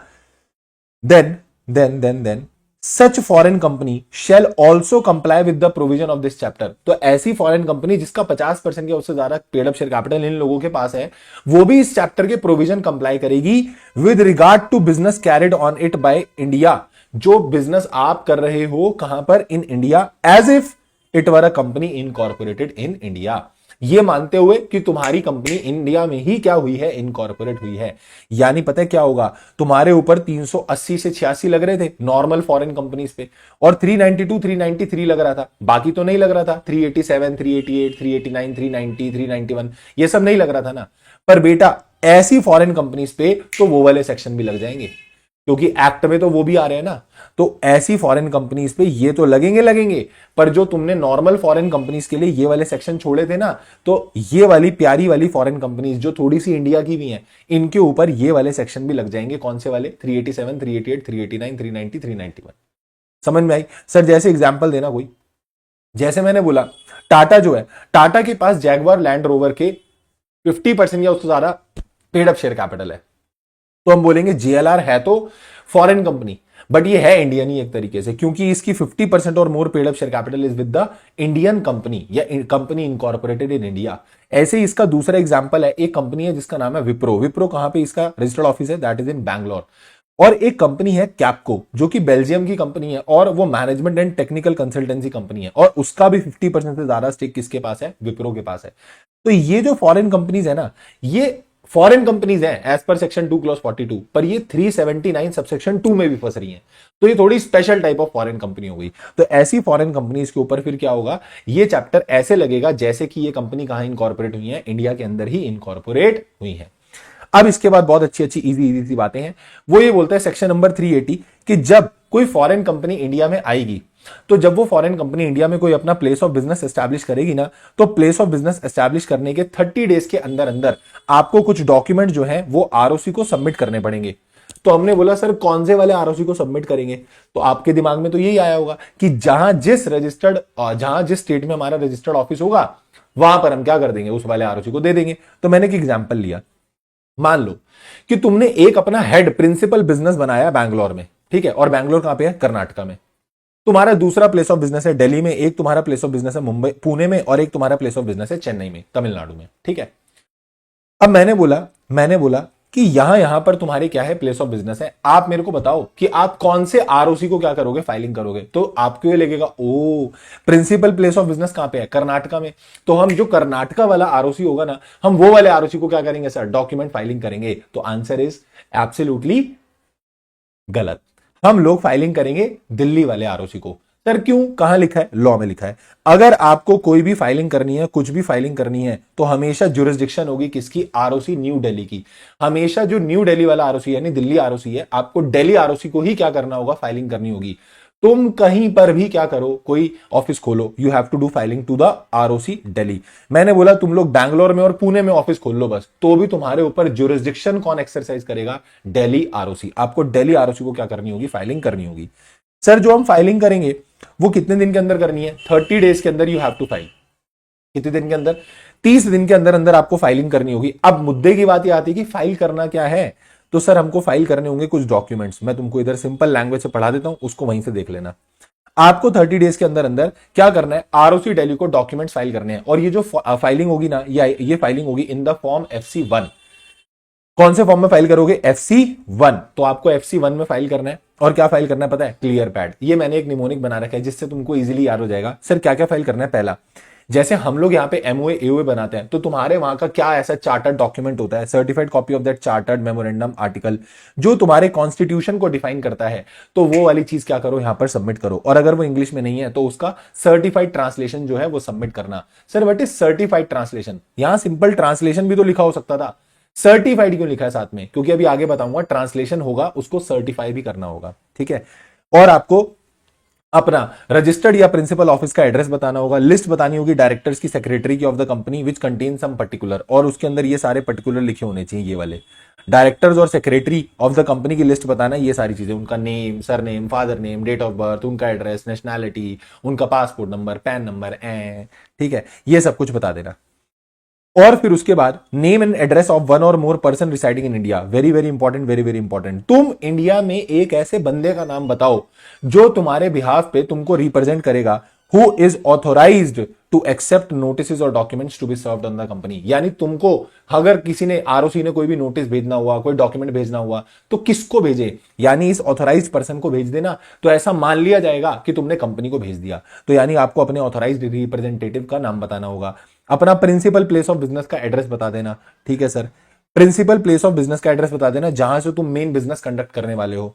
Then such foreign company shall also comply with the provision of this chapter. तो ऐसी फॉरेन कंपनी जिसका 50% या उससे ज्यादा पेड अप शेयर कैपिटल इन लोगों के पास है, वो भी इस चैप्टर के प्रोविजन कंप्लाई करेगी with regard to business carried on it by India. जो बिजनेस आप कर रहे हो कहां पर? In India, as if it were a company incorporated in India, ये मानते हुए कि तुम्हारी कंपनी इंडिया में ही क्या हुई है? इनकॉर्पोरेट हुई है। यानी पता है क्या होगा? तुम्हारे ऊपर 380 से 86 लग रहे थे नॉर्मल फॉरेन कंपनीज पे, और 392 393 लग रहा था, बाकी तो नहीं लग रहा था। 387 388 389 390 391 ये सब नहीं लग रहा था ना। पर बेटा ऐसी फॉरेन कंपनीज पे तो वो वाले सेक्शन भी लग जाएंगे, क्योंकि एक्ट में तो वो भी आ रहे हैं ना। तो ऐसी फॉरेन कंपनीज पे ये तो लगेंगे, पर जो तुमने नॉर्मल फॉरेन कंपनीज के लिए ये वाले सेक्शन छोड़े थे ना, तो ये वाली प्यारी वाली फॉरेन कंपनीज जो थोड़ी सी इंडिया की भी हैं, इनके ऊपर ये वाले सेक्शन भी लग जाएंगे। कौन से वाले? 387 388 389 390 391। समझ में आई? सर जैसे एग्जाम्पल देना कोई, जैसे मैंने बोला टाटा जो है, टाटा के पास जैगवार लैंड रोवर के 50% या उससे ज्यादा पेड अप शेयर कैपिटल है, तो हम बोलेंगे जेएलआर है तो फॉरेन कंपनी, बट ये है इंडियन ही एक तरीके से, क्योंकि इसकी 50% और more paid up share capital is with the Indian company या कंपनी इनकॉर्पोरेटेड इन इंडिया। ऐसे ही इसका दूसरा एग्जांपल है, एक कंपनी है जिसका नाम है विप्रो। विप्रो कहां पे इसका रजिस्टर्ड ऑफिस है? That is in Bangalore. और एक कंपनी है कैपको, जो कि बेल्जियम की कंपनी है, और वो management and technical consultancy company है, और उसका भी 50% से ज्यादा स्टेक किसके पास है? विप्रो के पास है। तो ये जो फॉरेन कंपनीज है ना, ये फॉरेन कंपनीज हैं एज पर सेक्शन 2 क्लॉज 42, पर ये 379 सबसेक्शन 2 में भी फंस रही हैं। तो ये थोड़ी special type of foreign company हो गई। तो ऐसी फॉरेन कंपनीज के ऊपर फिर क्या होगा? ये चैप्टर ऐसे लगेगा जैसे कि ये कंपनी कहां इनकॉर्पोरेट हुई है? इंडिया के अंदर ही इनकॉर्पोरेट हुई है। अब इसके बाद बहुत अच्छी अच्छी इजी सी बातें हैं। वो ये बोलता है सेक्शन नंबर 380 कि जब कोई फॉरेन कंपनी इंडिया में आएगी, तो जब वो फॉरेन कंपनी इंडिया में कोई अपना प्लेस ऑफ बिजनेस एस्टैब्लिश करेगी ना, तो प्लेस ऑफ बिजनेस एस्टैब्लिश करने के 30 डेज के अंदर अंदर आपको कुछ डॉक्यूमेंट जो है वो आरओसी को सबमिट करने पड़ेंगे। तो हमने बोला सर कौन से वाले आरओसी को सबमिट करेंगे? तो आपके दिमाग में तो यही आया होगा कि जहां जिस स्टेट में हमारा रजिस्टर्ड ऑफिस होगा, वहां पर हम क्या कर देंगे? उस वाले आरओसी को दे देंगे। तो मैंने एक एग्जाम्पल लिया, मान लो कि तुमने एक अपना हेड प्रिंसिपल बिजनेस बनाया बैंगलोर में, ठीक है, और बैंगलोर कहां पे है? कर्नाटका में। तुम्हारा दूसरा प्लेस ऑफ बिजनेस है दिल्ली में, एक तुम्हारा प्लेस ऑफ बिजनेस है मुंबई पुणे में, और एक तुम्हारा प्लेस ऑफ बिजनेस है चेन्नई में, तमिलनाडु में, ठीक है। अब मैंने बोला कि यहां पर तुम्हारे क्या है? प्लेस ऑफ बिजनेस है। आप मेरे को बताओ कि आप कौन से आरओसी को क्या करोगे? फाइलिंग करोगे। तो आपको ये लगेगा ओ प्रिंसिपल प्लेस ऑफ बिजनेस कहां पे है? कर्नाटका में। तो हम जो कर्नाटका वाला आरओसी होगा ना, हम वो वाले आरओसी को क्या करेंगे सर? डॉक्यूमेंट फाइलिंग करेंगे। तो आंसर इज एब्सोल्युटली गलत। हम लोग फाइलिंग करेंगे दिल्ली वाले आरओसी को। सर क्यों? कहां लिखा है? लॉ में लिखा है। अगर आपको कोई भी फाइलिंग करनी है, कुछ भी फाइलिंग करनी है, तो हमेशा जुरिस्डिक्शन होगी किसकी? आरओसी न्यू दिल्ली की। हमेशा जो न्यू दिल्ली वाला आरओसी यानी दिल्ली आरओसी है, आपको दिल्ली आरओसी को ही क्या करना होगा? फाइलिंग करनी होगी। तुम कहीं पर भी क्या करो, कोई ऑफिस खोलो, you have to do filing to the ROC Delhi. मैंने बोला तुम लोग बैंगलोर में और पुणे में ऑफिस खोल लो बस, तो भी तुम्हारे ऊपर जुरिस्डिक्शन कौन एक्सरसाइज करेगा? दिल्ली आरओसी। आपको दिल्ली आरओसी को क्या करनी होगी? फाइलिंग करनी होगी। सर जो हम फाइलिंग करेंगे वो कितने दिन के अंदर करनी है? 30 डेज के अंदर यू हैव टू फाइल। कितने दिन के अंदर? 30 दिन के अंदर अंदर आपको फाइलिंग करनी होगी। अब मुद्दे की बात ये आती है कि फाइल करना क्या है। तो सर हमको फाइल करने होंगे कुछ डॉक्यूमेंट्स। मैं तुमको इधर सिंपल लैंग्वेज से पढ़ा देता हूं, उसको वहीं से देख लेना। आपको 30 डेज के अंदर अंदर क्या करना है? आरओसी दिल्ली को डॉक्यूमेंट्स फाइल करने हैं। और ये जो फाइलिंग होगी ना, ये फाइलिंग होगी इन द फॉर्म FC1। कौन से फॉर्म में फाइल करोगे? FC1। तो आपको FC1 में फाइल करना है। और क्या फाइल करना है पता है? Clear pad. ये मैंने एक निमोनिक बना रखा है जिससे तुमको इजीली याद हो जाएगा। सर क्या क्या फाइल करना है? पहला, जैसे हम लोग यहाँ पे MOA AOA बनाते हैं, तो तुम्हारे वहां का क्या ऐसा चार्टर्ड डॉक्यूमेंट होता है? Certified copy of that chartered memorandum article, जो तुम्हारे कॉन्स्टिट्यूशन को डिफाइन करता है। तो वो वाली चीज क्या करो? यहां पर सबमिट करो। और अगर वो इंग्लिश में नहीं है तो उसका सर्टिफाइड ट्रांसलेशन जो है वो सबमिट करना। Sir what is certified translation? यहां सिंपल ट्रांसलेशन भी तो लिखा हो सकता था, सर्टिफाइड क्यों लिखा है साथ में? क्योंकि अभी आगे बताऊंगा ट्रांसलेशन होगा, उसको सर्टिफाई भी करना होगा। ठीक है। और आपको अपना रजिस्टर्ड या प्रिंसिपल ऑफिस का एड्रेस बताना होगा, लिस्ट बतानी होगी डायरेक्टर्स की, सेक्रेटरी की of the company which contain some particular, और उसके अंदर ये सारे पर्टिकुलर लिखे होने चाहिए। ये वाले डायरेक्टर्स और सेक्रेटरी ऑफ द कंपनी की लिस्ट बताना है। ये सारी चीजें, उनका name, surname, father name, date of birth, उनका एड्रेस, नेशनैलिटी, उनका पासपोर्ट नंबर, पैन नंबर, ठीक है, ये सब कुछ बता देना। और फिर उसके बाद name and address of one और more person residing in India. Very very important, very very important. तुम इंडिया में एक ऐसे बंदे का नाम बताओ जो तुम्हारे बिहाफ पे तुमको रिप्रेजेंट करेगा, who is authorised to accept notice और documents to be served on the company. यानी तुमको अगर किसी ने, आरओसी ने कोई भी नोटिस भेजना हुआ, कोई डॉक्यूमेंट भेजना हुआ, तो किसको भेजे? यानी इस ऑथोराइज्ड पर्सन को भेज देना। तो ऐसा मान लिया जाएगा कि तुमने कंपनी को भेज दिया। तो यानी आपको अपने ऑथोराइज्ड रिप्रेजेंटेटिव का नाम बताना होगा। अपना प्रिंसिपल प्लेस ऑफ बिजनेस का एड्रेस बता देना। ठीक है sir, principal place of business का एड्रेस बता देना जहां से तुम मेन बिजनेस कंडक्ट करने वाले हो।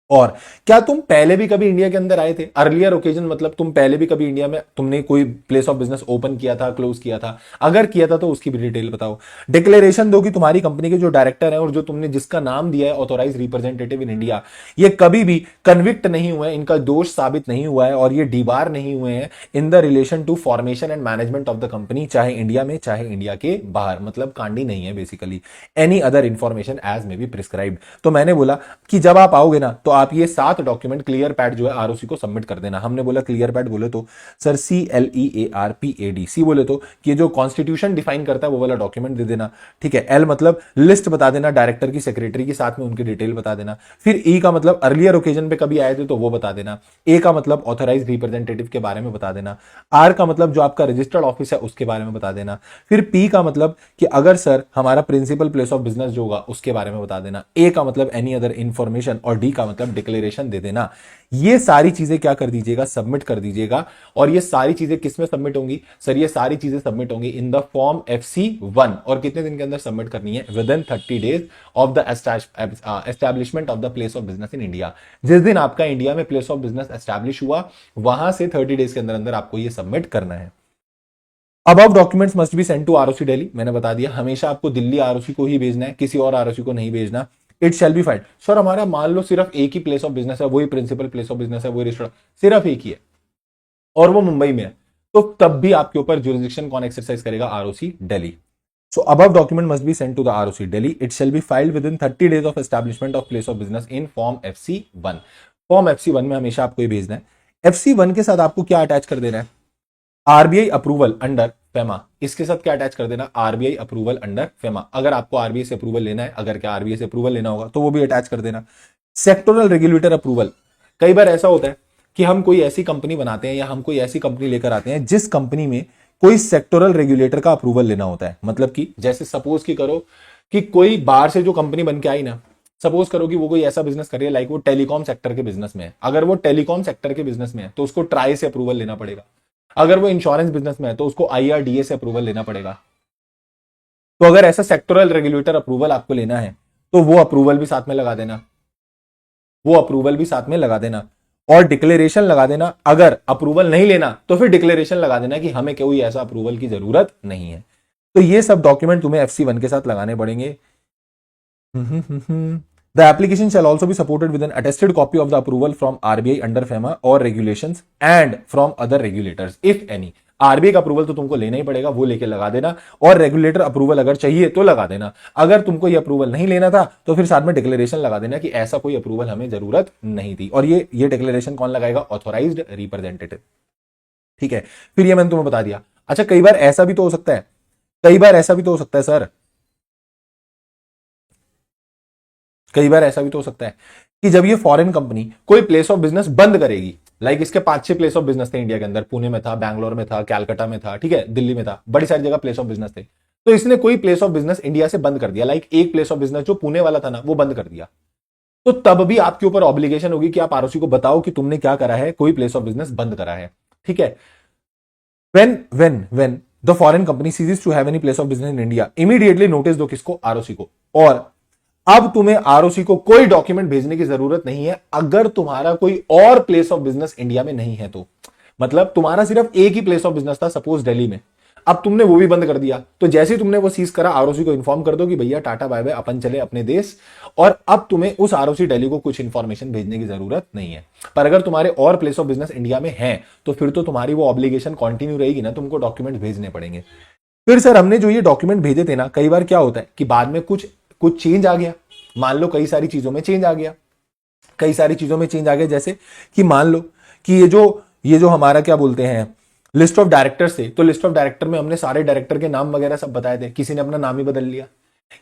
और क्या तुम पहले भी कभी इंडिया के अंदर आए थे? अर्लियर ओकेजन मतलब तुम पहले भी कभी इंडिया में तुमने कोई प्लेस ऑफ बिजनेस ओपन किया था, क्लोज किया था? अगर किया था तो उसकी भी डिटेल बताओ। डिक्लेरेशन दो कि तुम्हारी कंपनी के जो डायरेक्टर है और जो तुमने जिसका नाम दिया है ऑथोराइज रिप्रेजेंटेटिव इन इंडिया, ये कभी भी कन्विक्ट नहीं हुए, इनका दोष साबित नहीं हुआ है और ये डीबार नहीं हुए हैं in the relation to formation and management of the company, चाहे इंडिया में चाहे इंडिया के बाहर। मतलब कांडी नहीं है basically. Any other information as may be prescribed. तो मैंने बोला कि जब आप आओगे ना तो आप ये 7 डॉक्यूमेंट क्लियर पैड जो है आरओसी को सबमिट कर देना। हमने बोला क्लियर पैड बोले तो सर CLEARPAD, सी बोले तो कि जो कॉन्स्टिट्यूशन डिफाइन करता है वो वाला डॉक्यूमेंट दे देना। ठीक है। एल मतलब लिस्ट बता देना डायरेक्टर की, सेक्रेटरी की, साथ में उनकी डिटेल बता देना। फिर ई का मतलब अर्लियर ओकेजन पे कभी आए थे तो वो बता देना। ए का मतलब ऑथराइज रिप्रेजेंटेटिव के बारे में बता देना। आर का मतलब जो आपका रजिस्टर्ड ऑफिस है उसके बारे में बता देना। फिर पी का मतलब कि अगर सर हमारा प्रिंसिपल प्लेस ऑफ बिजनेस जो होगा उसके बारे में बता देना। ए का मतलब एनी अदर इंफॉर्मेशन और डी का मतलब डिक्लेरेशन दे देना। ये सारी चीजें क्या कर दीजिएगा? सबमिट कर दीजिएगा। और ये सारी चीजें किस में सबमिट होंगी? सर ये सारी चीजें सबमिट होंगी इन द फॉर्म FC1। और कितने दिन के अंदर सबमिट करनी है? With in 30 days of the establishment of the place of business in India. जिस दिन आपका इंडिया में प्लेस ऑफ बिजनेस एस्टैब्लिश हुआ वहां से 30 डेज के अंदर अंदर आपको ये सबमिट करना है। Above documents must be send to ROC Delhi. मैंने बता दिया हमेशा आपको दिल्ली आरओसी को ही भेजना है, किसी और आरओसी को नहीं भेजना। It shall be find. Sir हमारा मान लो सिर्फ एक ही प्लेस ऑफ बिजनेस है, वही प्रिंसिपल प्लेस ऑफ बिजनेस है, वही रजिस्टर्ड, सिर्फ एक ही है और वो मुंबई में है, तो तब भी आपके ऊपर जुरिस्डिक्शन कौन एक्सरसाइज करेगा? ROC Delhi. So above document must be sent to the ROC Delhi. It shall be filed within 30 days of establishment of place of business in form FC1. Form FC1 में हमेशा आपको ये भेजना है। FC1 के साथ आपको क्या अटैच कर देना है? RBI approval under FEMA. इसके साथ क्या अटैच कर देना? RBI approval under FEMA. अगर आपको आरबीआई से अप्रूवल लेना है, अगर क्या आरबीआई से अप्रूवल लेना होगा तो वो भी अटैच कर देना। Sectoral regulator approval. कई बार ऐसा होता है कि हम कोई ऐसी कंपनी बनाते हैं या हम कोई ऐसी कंपनी लेकर आते हैं जिस कंपनी में कोई सेक्टोरल रेगुलेटर का अप्रूवल लेना होता है। मतलब कि जैसे सपोज की करो कि कोई बाहर से जो कंपनी बन के आई ना, सपोज करो कि वो कोई ऐसा बिजनेस कर रही है लाइक वो टेलीकॉम सेक्टर के बिजनेस में है। अगर वो टेलीकॉम सेक्टर के बिजनेस में है तो उसको ट्राई से अप्रूवल लेना पड़ेगा। अगर वो इंश्योरेंस बिजनेस में है तो उसको IRDA से अप्रूवल लेना पड़ेगा। तो अगर ऐसा सेक्टोरल रेगुलेटर अप्रूवल आपको लेना है तो वो अप्रूवल भी साथ में लगा देना, वो अप्रूवल भी साथ में लगा देना। और डिक्लेरेशन लगा देना। अगर अप्रूवल नहीं लेना तो फिर डिक्लेरेशन लगा देना कि हमें कोई ऐसा अप्रूवल की जरूरत नहीं है। तो ये सब डॉक्यूमेंट तुम्हें FC1 के साथ लगाने पड़ेंगे। The application shall also be supported with an attested copy of the approval from RBI under FEMA or regulations and from other regulators, if any. RBI का अप्रूवल तो तुमको लेना ही पड़ेगा, वो लेके लगा देना, और रेगुलेटर अप्रूवल अगर चाहिए तो लगा देना। अगर तुमको ये अप्रूवल नहीं लेना था तो फिर साथ में डिक्लेरेशन लगा देना कि ऐसा कोई अप्रूवल हमें जरूरत नहीं थी, और ये डिक्लेरेशन कौन लगाएगा? Authorised representative. ठीक है, फिर ये मैंने तुम्हें बता दिया। अच्छा, कई बार ऐसा भी तो हो सकता है, कई बार ऐसा भी तो हो सकता है सर, कई बार ऐसा भी तो हो सकता है कि जब ये फॉरेन कंपनी कोई प्लेस ऑफ बिजनेस बंद करेगी, लाइक इसके 5-6 प्लेस ऑफ बिजनेस थे इंडिया के अंदर, पुणे में था, बैंगलोर में था, कैलकाटा में था, ठीक है, दिल्ली में था, बड़ी सारी जगह प्लेस ऑफ बिजनेस थे, तो इसने कोई प्लेस ऑफ बिजनेस इंडिया से बंद कर दिया, लाइक एक प्लेस ऑफ बिजनेस जो पुणे वाला था ना वो बंद कर दिया, तो तब भी आपके ऊपर ऑब्लिगेशन होगी कि आप आरओसी को बताओ कि तुमने क्या करा है, कोई प्लेस ऑफ बिजनेस बंद करा है। ठीक है, when the foreign company ceases to have any place of business in India, immediately notice दो किसको? आरओसी को। और अब तुम्हें आरओसी को कोई डॉक्यूमेंट भेजने की जरूरत नहीं है अगर तुम्हारा कोई और प्लेस ऑफ बिजनेस इंडिया में नहीं है तो। मतलब तुम्हारा सिर्फ एक ही प्लेस ऑफ बिजनेस था, सपोज दिल्ली में, अब तुमने वो भी बंद कर दिया, तो जैसे ही तुमने वो सीज करा, आरओसी को इन्फॉर्म कर दो कि भैया टाटा बाय बाय, अपन चले अपने देश, और अब तुम्हें उस आरओसी दिल्ली को कुछ इंफॉर्मेशन भेजने की जरूरत नहीं है। पर अगर तुम्हारे और प्लेस ऑफ बिजनेस इंडिया में है तो फिर तो तुम्हारी वो ऑब्लिगेशन कंटिन्यू रहेगी ना, तुमको डॉक्यूमेंट भेजने पड़ेंगे। फिर सर हमने जो ये डॉक्यूमेंट भेजे थे ना, कई बार क्या होता है कि बाद में कुछ कुछ चेंज आ गया, मान लो कई सारी चीजों में चेंज आ गया, कई सारी चीजों में चेंज आ गया, जैसे कि मान लो कि ये जो हमारा क्या बोलते हैं लिस्ट ऑफ डायरेक्टर्स थे, तो लिस्ट ऑफ डायरेक्टर में हमने सारे डायरेक्टर के नाम वगैरह सब बताए थे, किसी ने अपना नाम ही बदल लिया,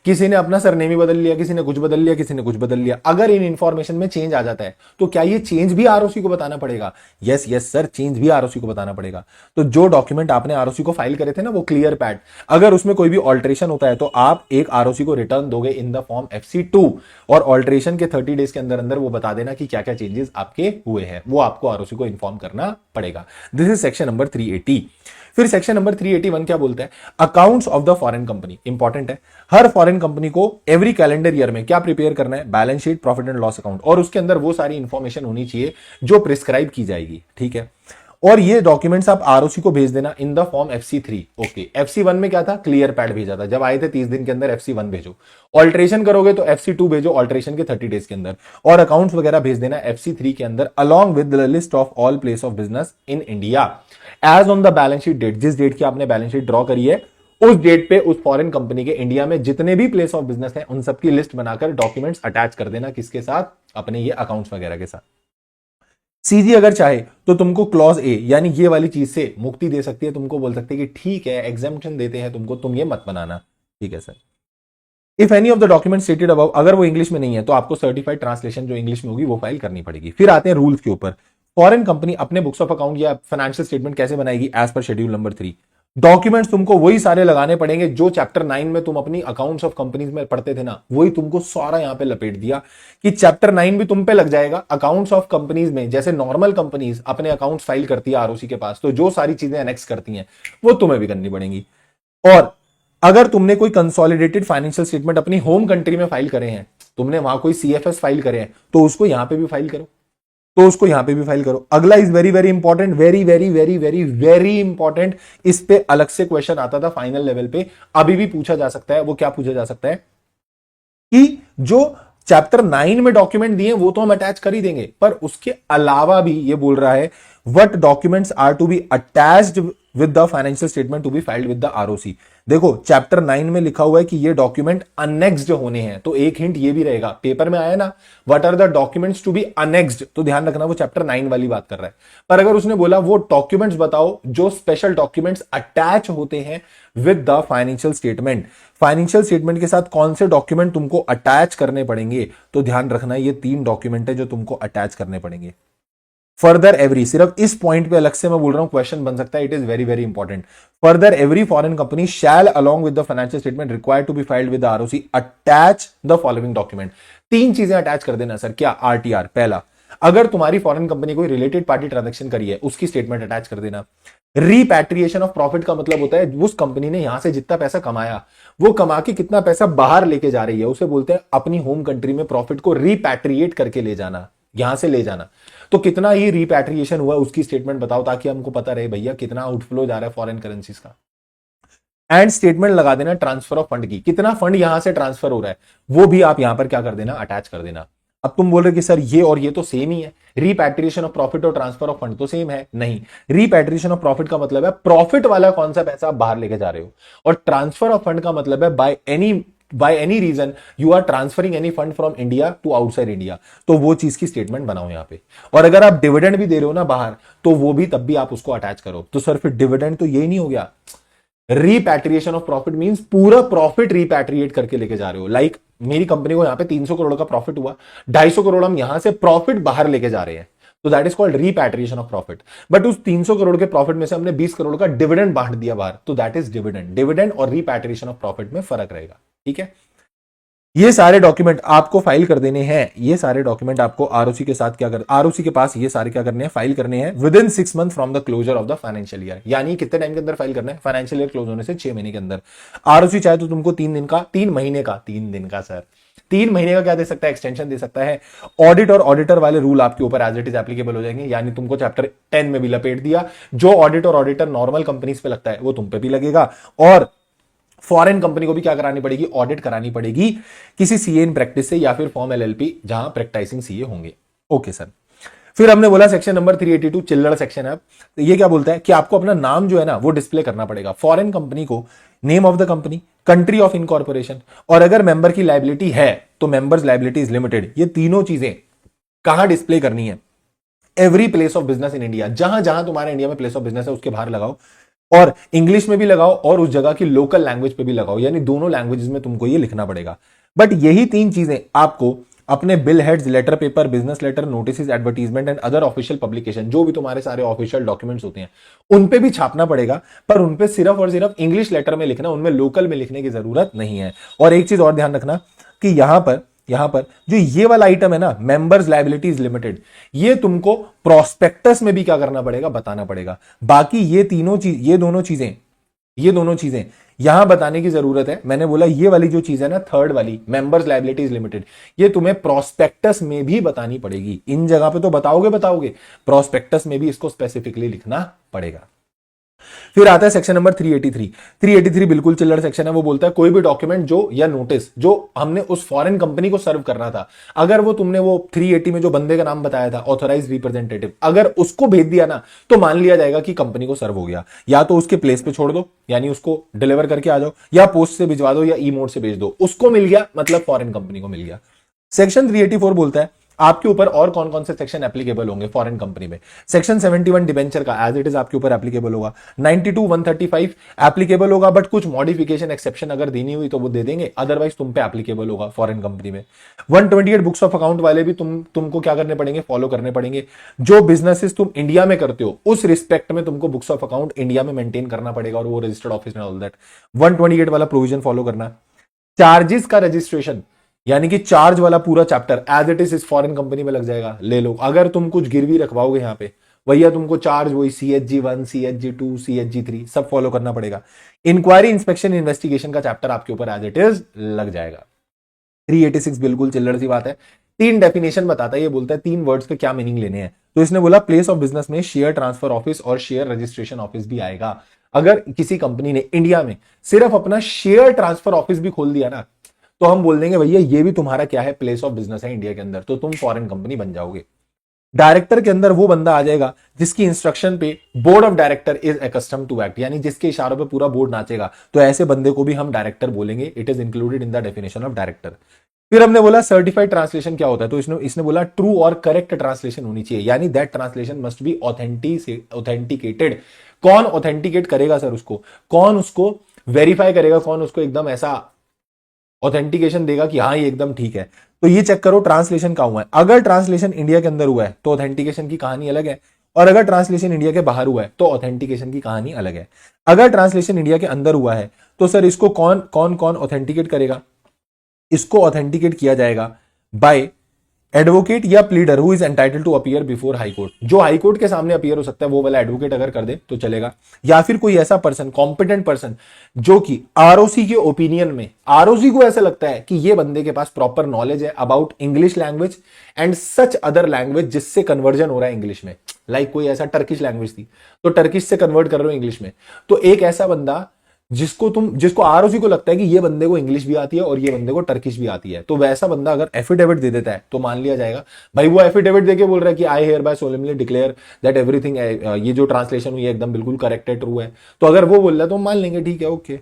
किसी ने अपना सरनेम ही बदल लिया, किसी ने कुछ बदल लिया, किसी ने कुछ बदल लिया। अगर इन इंफॉर्मेशन में चेंज आ जाता है तो क्या ये चेंज भी आरओसी को बताना पड़ेगा? यस यस सर, चेंज भी आरओसी को बताना पड़ेगा। तो जो डॉक्यूमेंट आपने आरओसी को फाइल करे थे ना, वो क्लियर पैड, अगर उसमें कोई भी ऑल्ट्रेशन होता है तो आप एक आरओसी को रिटर्न दोगे इन द फॉर्म FC2, और ऑल्ट्रेशन के 30 डेज के अंदर अंदर वो बता देना कि क्या क्या चेंजेस आपके हुए हैं, वो आपको आरओसी को इन्फॉर्म करना पड़ेगा। This is section number 380। फिर सेक्शन नंबर 381 क्या बोलता है? Accounts of the foreign company. Important है, हर फॉरेन कंपनी को एवरी कैलेंडर ईयर में क्या प्रिपेयर करना है? Balance sheet, profit and loss account, और उसके अंदर वो सारी इंफॉर्मेशन होनी चाहिए जो प्रिस्क्राइब की जाएगी। ठीक है, और ये डॉक्यूमेंट्स आप आरओसी को भेज देना in the form FC3। Okay, FC1 में क्या था? क्लियर पैड भेजा था, जब आए थे 30 दिन के अंदर FC1 भेजो, ऑल्ट्रेशन करोगे तो FC2 भेजो ऑल्ट्रेशन के 30 डेज के अंदर, और अकाउंट्स वगैरह भेज देना FC3 के अंदर along with the list of all place of business in India as on the balance sheet date. जिस डेट की आपने बैलेंस शीट ड्रॉ करी है उस डेट पे उस फॉरेन कंपनी के इंडिया में जितने भी प्लेस ऑफ बिजनेस हैं उन सबकी लिस्ट बनाकर डॉक्यूमेंट्स अटैच कर देना, किसके साथ? अपने ये अकाउंट्स वगैरह के साथ। सीजी अगर चाहे तो तुमको क्लॉज ए यानी ये वाली चीज से मुक्ति दे सकती है, तुमको बोल सकती है कि ठीक है एग्जाम्पशन देते हैं तुमको, तुम ये मत बनाना। ठीक है sir. If any of the document stated above, अगर वो इंग्लिश में नहीं है तो आपको सर्टिफाइड ट्रांसलेशन जो इंग्लिश में होगी वो फाइल करनी पड़ेगी। फिर आते हैं रूल्स के ऊपर। फॉरेन कंपनी अपने बुक्स ऑफ अकाउंट या फाइनेंशियल स्टेटमेंट कैसे बनाएगी? As per schedule number 3। Documents तुमको वही सारे लगाने पड़ेंगे जो चैप्टर 9 में तुम अपनी अकाउंट्स ऑफ कंपनीज में पढ़ते थे ना, वही तुमको सारा यहां पे लपेट दिया कि चैप्टर 9 भी तुम पे लग जाएगा। अकाउंट्स ऑफ कंपनीज में जैसे नॉर्मल कंपनीज अपने अकाउंट्स फाइल करती है आरओसी के पास, तो जो सारी चीजें एनेक्स करती हैं वो तुम्हें भी करनी पड़ेंगी। और अगर तुमने कोई कंसोलिडेटेड फाइनेंशियल स्टेटमेंट अपनी होम कंट्री में फाइल करे हैं, तुमने वहां कोई CFS फाइल करे हैं, तो उसको यहां पे भी फाइल करो, तो उसको यहां पे भी फाइल करो। अगला is very very important, very very very very very important. इस पे अलग से क्वेश्चन आता था फाइनल लेवल पे, अभी भी पूछा जा सकता है। वो क्या पूछा जा सकता है कि जो चैप्टर 9 में डॉक्यूमेंट दिए वो तो हम अटैच कर ही देंगे, पर उसके अलावा भी ये बोल रहा है what documents are to be attached with the financial statement to be filed with the ROC. देखो चैप्टर 9 में लिखा हुआ है कि ये डॉक्यूमेंट अनेक्स्ड होने हैं, तो एक हिंट ये भी रहेगा, पेपर में आया ना what are the documents to be annexed, तो ध्यान रखना वो चैप्टर 9 वाली बात कर रहा है। पर अगर उसने बोला वो डॉक्यूमेंट्स बताओ जो स्पेशल डॉक्यूमेंट्स अटैच होते हैं with the financial statement, financial statement के साथ कौन से डॉक्यूमेंट तुमको अटैच करने पड़ेंगे, तो ध्यान रखना ये 3 डॉक्यूमेंट है जो तुमको अटैच करने पड़ेंगे। फर्दर एवरी, सिर्फ इस पॉइंट पे अलग से मैं बोल रहा हूं, क्वेश्चन बन सकता है, it is very very important. Further every foreign company shall along with the financial statement required to be filed with the ROC attach the following document. 3 चीजें अटैच कर देना सर। क्या? आरटीआर, पहला, अगर तुम्हारी फॉरेन कंपनी कोई related party transaction करी है उसकी स्टेटमेंट अटैच कर देना। रिपैट्रिएशन ऑफ प्रॉफिट का मतलब होता है उस कंपनी ने यहां से जितना पैसा कमाया वो कमा के कितना पैसा बाहर लेके जा रही है, उसे बोलते हैं अपनी होम कंट्री में प्रॉफिट को रिपैट्रिएट करके ले जाना, यहां से ले जाना। तो कितना ही रिपैट्रिएशन हुआ उसकी स्टेटमेंट बताओ, ताकि हमको पता रहे भैया कितना आउटफ्लो जा रहा है फॉरेन करेंसीज का। एंड स्टेटमेंट लगा देना ट्रांसफर ऑफ फंड की, कितना फंड यहां से ट्रांसफर हो रहा है वो भी आप यहां पर क्या कर देना? अटैच कर देना। अब तुम बोल रहे कि सर ये और ये तो सेम ही है, रीपैट्रिएशन ऑफ प्रॉफिट और ट्रांसफर ऑफ फंड तो सेम है। नहीं, रीपैट्रिएशन ऑफ प्रॉफिट का मतलब है प्रॉफिट वाला कौन सा पैसा आप बाहर लेके जा रहे हो, और ट्रांसफर ऑफ फंड का मतलब है by any reason you are transferring any fund from India to outside India, तो वो चीज की स्टेटमेंट बनाओ यहां पे। और अगर आप डिविडेंड भी दे रहे हो ना बाहर, तो वो भी तब भी आप उसको अटैच करो। तो सर फिर डिविडेंड तो यही नहीं हो गया, रीपैट्रिएशन ऑफ प्रॉफिट मींस पूरा प्रॉफिट रीपैट्रिएट करके लेके जा रहे हो। लाइक मेरी कंपनी को यहां पे 300 करोड़ का प्रॉफिट हुआ, 250 करोड़ हम यहां से प्रॉफिट बाहर लेके जा रहे हैं, तो that is called repatriation of profit. But उस 300 करोड़ के प्रॉफिट में से हमने 20 करोड़ का डिविडेंड बांट दिया बाहर, तो दैट इज डिविडेंड। डिविडेंड और रीपैट्रिएशन ऑफ प्रॉफिट में फर्क रहेगा, ठीक है। ये सारे डॉक्यूमेंट आपको फाइल कर देने हैं, ये सारे डॉक्यूमेंट आपको आरओसी के साथ आरओसी के पास ये सारे क्या करने हैं, फाइल करने हैं within 6 month from the closure of the financial year. यानी कितने टाइम के अंदर फाइल करना है, फाइनेंशियल ईयर क्लोज होने से 6 महीने के अंदर। आरओसी चाहे तो तुमको 3 दिन का, 3 महीने का, 3 दिन का सर 3 महीने का क्या दे सकता है, एक्सटेंशन दे सकता है। ऑडिट और ऑडिटर वाले रूल आपके ऊपर एज इट इज एप्लीकेबल हो जाएंगे, यानी तुमको चैप्टर 10 में भी लपेट दिया, जो ऑडिट और ऑडिटर नॉर्मल कंपनीज पे लगता है वो तुम पे भी लगेगा। और फॉरेन कंपनी को भी क्या करानी पड़ेगी, ऑडिट करानी पड़ेगी किसी सीए इन प्रैक्टिस से या फिर फॉर्म एलएलपी जहां प्रैक्टिसिंग सीए होंगे। Okay sir. फिर हमने बोला सेक्शन नंबर 382 चिल्लड़ सेक्शन है। तो ये क्या बोलता है कि आपको अपना नाम जो है ना वो डिस्प्ले करना पड़ेगा। फॉरेन कंपनी को name of the company, country of incorporation, और अगर मेंबर की लाइबिलिटी है तो मेंबर्स लाइबिलिटीज लिमिटेड, ये तीनों चीजें कहां डिस्प्ले करनी है, every place of business in India, जहां जहां तुम्हारे इंडिया में प्लेस ऑफ बिजनेस है उसके बाहर लगाओ, और इंग्लिश में भी लगाओ और उस जगह की लोकल लैंग्वेज पे भी लगाओ, यानी दोनों लैंग्वेजेस में तुमको ये लिखना पड़ेगा। बट यही 3 चीजें आपको अपने bill heads, letter paper, business letter, notice, advertisement and other official publication, जो भी तुम्हारे सारे ऑफिशियल डॉक्यूमेंट्स होते हैं उन पे भी छापना पड़ेगा, पर उन पे सिर्फ और सिर्फ इंग्लिश लेटर में लिखना, उनमें लोकल में लिखने की जरूरत नहीं है। और एक चीज और ध्यान रखना कि यहां पर जो ये वाला आइटम है ना, मेंबर्स लाइबिलिटीज लिमिटेड, ये तुमको प्रोस्पेक्टस में भी क्या करना पड़ेगा, बताना पड़ेगा। बाकी ये दोनों चीजें यहां बताने की जरूरत है। मैंने बोला ये वाली जो चीज है ना, थर्ड वाली मेंबर्स लाइबिलिटीज लिमिटेड, ये तुम्हें प्रोस्पेक्टस में भी बतानी पड़ेगी। इन जगह पे तो बताओगे, प्रोस्पेक्टस में भी इसको स्पेसिफिकली लिखना पड़ेगा। फिर आता है सेक्शन नंबर 383। 383 बिल्कुल चिल्लड़ सेक्शन है। वो बोलता है कोई भी डॉक्यूमेंट जो या नोटिस जो हमने उस फॉरेन कंपनी को सर्व करना था, अगर वो तुमने वो 380 में जो बंदे का नाम बताया था ऑथराइज रिप्रेजेंटेटिव, अगर उसको भेज दिया ना तो मान लिया जाएगा कि कंपनी को सर्व हो गया। या तो उसके प्लेस पे छोड़ दो, यानी उसको डिलीवर करके आ जाओ, या पोस्ट से भिजवा दो, या ई मोड से भेज दो, उसको मिल गया मतलब फॉरेन कंपनी को मिल गया। सेक्शन 384 बोलता है आपके ऊपर और कौन कौन से सेक्शन एप्लीकेबल होंगे फॉरेन कंपनी में। सेक्शन 71 डिबेंचर का एज इट इज आपके ऊपर एप्लीकेबल होगा। 92 135 एप्लीकेबल होगा, बट कुछ मॉडिफिकेशन एक्सेप्शन अगर देनी हुई तो वो दे देंगे, अदरवाइज तुम पे एप्लीकेबल होगा फॉरेन कंपनी में। 128 बुक्स ऑफ अकाउंट वाले भी तुमको क्या करने पड़ेंगे, फॉलो करने पड़ेंगे। जो बिजनेसेस तुम इंडिया में करते हो उस रिस्पेक्ट में तुमको बुक्स ऑफ अकाउंट इंडिया में मेंटेन करना पड़ेगा, और वो रजिस्टर्ड ऑफिस में ऑल दैट 128 वाला प्रोविजन फॉलो करना। चार्जेस का रजिस्ट्रेशन, यानी कि चार्ज वाला पूरा चैप्टर एज इट इज इस फॉरेन कंपनी में लग जाएगा, ले लो। अगर तुम कुछ गिरवी रखवाओगे यहाँ पे, भैया तुमको चार्ज वही CHG1, CHG2, CHG3 सब फॉलो करना पड़ेगा। इंक्वायरी, इंस्पेक्शन, इन्वेस्टिगेशन का चैप्टर आपके ऊपर एज इट इज लग जाएगा। 386 बिल्कुल चिल्लड़ सी बात है। 3 डेफिनेशन बताता है, ये बोलता है 3 वर्ड्स के क्या मीनिंग लेने हैं। तो इसने बोला प्लेस ऑफ बिजनेस में शेयर ट्रांसफर ऑफिस और शेयर रजिस्ट्रेशन ऑफिस भी आएगा। अगर किसी कंपनी ने इंडिया में सिर्फ अपना शेयर ट्रांसफर ऑफिस भी खोल दिया ना, तो हम बोल देंगे भैया ये भी तुम्हारा क्या है, प्लेस ऑफ बिजनेस है इंडिया के अंदर, तो तुम फॉरेन कंपनी बन जाओगे। डायरेक्टर के अंदर वो बंदा आ जाएगा जिसकी इंस्ट्रक्शन पे board of director is accustomed to act, यानी जिसके इशारों पे पूरा बोर्ड नाचेगा, तो ऐसे बंदे को भी हम डायरेक्टर बोलेंगे। It is included in the definition of director. फिर हमने बोला सर्टिफाइड ट्रांसलेशन क्या होता है, तो इसने बोला ट्रू और करेक्ट ट्रांसलेशन होनी चाहिए, यानी that translation must be authenticated. कौन ऑथेंटिकेट करेगा सर उसको, कौन उसको वेरीफाई करेगा, कौन उसको एकदम ऐसा ऑथेंटिकेशन देगा कि हाँ ये एकदम ठीक है। तो ये चेक करो ट्रांसलेशन कहां हुआ है। अगर ट्रांसलेशन इंडिया के अंदर हुआ है तो ऑथेंटिकेशन की कहानी अलग है, और अगर ट्रांसलेशन इंडिया के बाहर हुआ है तो ऑथेंटिकेशन की कहानी अलग है। अगर ट्रांसलेशन इंडिया के अंदर हुआ है तो सर इसको कौन कौन कौन ऑथेंटिकेट करेगा, इसको ऑथेंटिकेट किया जाएगा बाय एडवोकेट या pleader who is entitled to appear before high court. जो हाई कोर्ट के सामने अपीयर हो सकता है वो वाला एडवोकेट अगर कर दे तो चलेगा, या फिर कोई ऐसा पर्सन, कॉम्पिटेंट पर्सन, जो कि आरओसी के ओपिनियन में, आरओसी को ऐसा लगता है कि ये बंदे के पास प्रॉपर नॉलेज है about English language and such other language जिससे कन्वर्जन हो रहा है इंग्लिश में। लाइक कोई ऐसा टर्किश लैंग्वेज थी तो टर्किश से कन्वर्ट कर रहे हो इंग्लिश में, तो एक ऐसा बंदा जिसको आरओसी को लगता है कि ये बंदे को इंग्लिश भी आती है और ये बंदे को टर्किश भी आती है, तो वैसा बंदा अगर एफिडेविट दे देता है तो मान लिया जाएगा। भाई वो एफिडेविट देके बोल रहा है कि I hear bye solemnly declare that everything, ये जो ट्रांसलेशन हुई है एकदम बिल्कुल करेक्ट है, ट्रू है, तो अगर वो बोल रहा है तो मान लेंगे, ठीक है, ओके।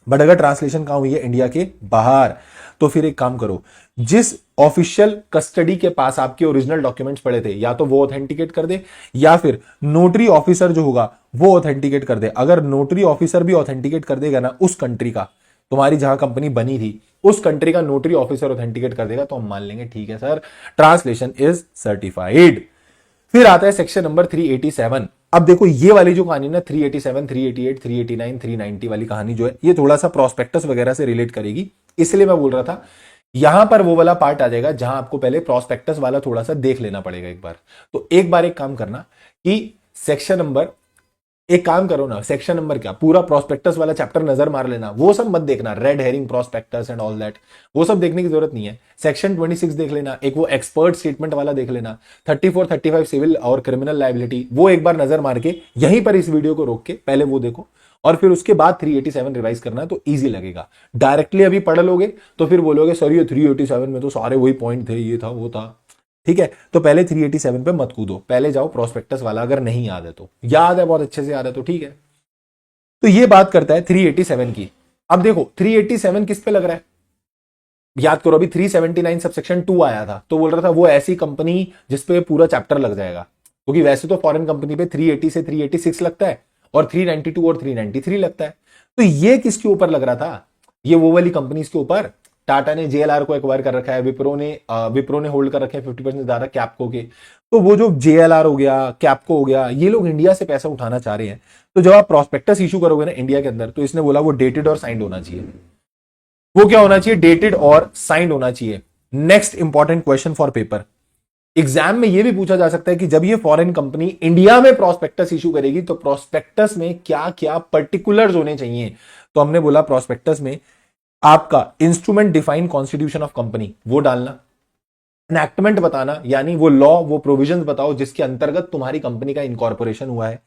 बट अगर ट्रांसलेशन कहां हुई है, इंडिया के बाहर, तो फिर एक काम करो, जिस ऑफिशियल कस्टडी के पास आपके ओरिजिनल डॉक्यूमेंट्स पड़े थे, या तो वो ऑथेंटिकेट कर दे या फिर नोटरी ऑफिसर जो होगा वो ऑथेंटिकेट कर दे। अगर नोटरी ऑफिसर भी ऑथेंटिकेट कर देगा ना, उस कंट्री का, तुम्हारी जहां कंपनी बनी थी उस कंट्री का नोटरी ऑफिसर ऑथेंटिकेट कर देगा, तो हम मान लेंगे ठीक है सर, ट्रांसलेशन इज सर्टिफाइड। फिर आता है सेक्शन नंबर 387। अब देखो ये वाली जो कहानी ना 387, 388, 389, 390 वाली कहानी जो है, ये थोड़ा सा प्रोस्पेक्टस वगैरह से रिलेट करेगी, इसलिए मैं बोल रहा था यहां पर वो वाला पार्ट आ जाएगा जहां आपको पहले प्रोस्पेक्टस वाला थोड़ा सा देख लेना पड़ेगा एक बार। तो एक बार एक काम करना कि सेक्शन नंबर, एक काम करो ना, सेक्शन नंबर क्या, पूरा प्रोस्पेक्टस वाला चैप्टर नजर मार लेना, वो सब मत देखना, red herring prospectus and all that, वो सब देखने की जरूरत नहीं है। सेक्शन 26 देख लेना, एक वो एक्सपर्ट स्टेटमेंट वाला देख लेना, 34, 35 सिविल और क्रिमिनल लायबिलिटी, वो एक बार नजर मार के यहीं पर इस वीडियो को रोक के पहले वो देखो, और फिर उसके बाद 387 रिवाइज करना, तो इजी लगेगा। डायरेक्टली अभी पढ़ लोगे तो फिर बोलोगे सर ये 387 में तो सारे वही पॉइंट थे, ये था वो था, ठीक है। तो पहले 387 पे मत कूदो, पहले जाओ प्रोस्पेक्टस वाला, अगर नहीं याद है तो, याद है बहुत अच्छे से याद है तो ठीक है। तो ये बात करता है 387 की। अब देखो 387 किस पे लग रहा है, याद करो, अभी 379 सबसेक्शन 2 आया था, तो बोल रहा था वो ऐसी कंपनी जिसपे पूरा चैप्टर लग जाएगा, क्योंकि वैसे तो फॉरेन कंपनी पे 380 से 386 लगता है और 392 और 393 लगता है। तो ये किसके ऊपर लग रहा था, ये वो वाली कंपनीज के ऊपर। टाटा ने जेएलआर को एक्वायर कर रखा है, विप्रो ने होल्ड कर रखे हैं 50% ज्यादा कैपको के, तो वो जो जेएलआर हो गया, कैपको हो गया, ये लोग इंडिया से पैसा उठाना चाह रहे हैं। तो जब आप प्रोस्पेक्टस इशू करोगे ना इंडिया के अंदर, तो इसने बोला वो डेटेड और साइंड होना चाहिए। वो क्या होना चाहिए, डेटेड और साइंड होना चाहिए। Next important question for paper, exam में यह भी पूछा जा सकता है कि जब ये फॉरेन कंपनी इंडिया में प्रोस्पेक्टस इशू करेगी तो प्रोस्पेक्टस में क्या क्या पर्टिकुलर्स होने चाहिए। तो हमने बोला प्रोस्पेक्टस में आपका instrument define constitution of company वो डालना, एनैक्टमेंट बताना, यानी वो लॉ वो प्रोविजंस बताओ जिसके अंतर्गत तुम्हारी कंपनी का इनकॉर्पोरेशन हुआ है,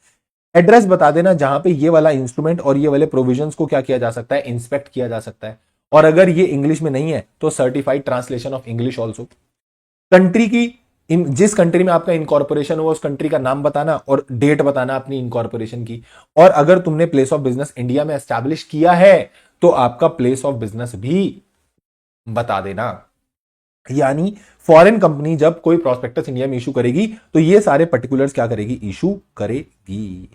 एड्रेस बता देना जहां पे ये वाला इंस्ट्रूमेंट और ये वाले प्रोविजंस को क्या किया जा सकता है, इंस्पेक्ट किया जा सकता है, और अगर ये इंग्लिश में नहीं है तो certified translation of English also. Country की, जिस कंट्री में आपका इनकॉर्पोरेशन हुआ उस कंट्री का नाम बताना और डेट बताना अपनी इनकॉर्पोरेशन की, और अगर तुमने प्लेस ऑफ बिजनेस इंडिया में एस्टैब्लिश किया है तो आपका प्लेस ऑफ बिजनेस भी बता देना। यानी फॉरेन कंपनी जब कोई प्रोस्पेक्टस इंडिया में इशू करेगी तो ये सारे पर्टिकुलर्स क्या करेगी, इशू करेगी,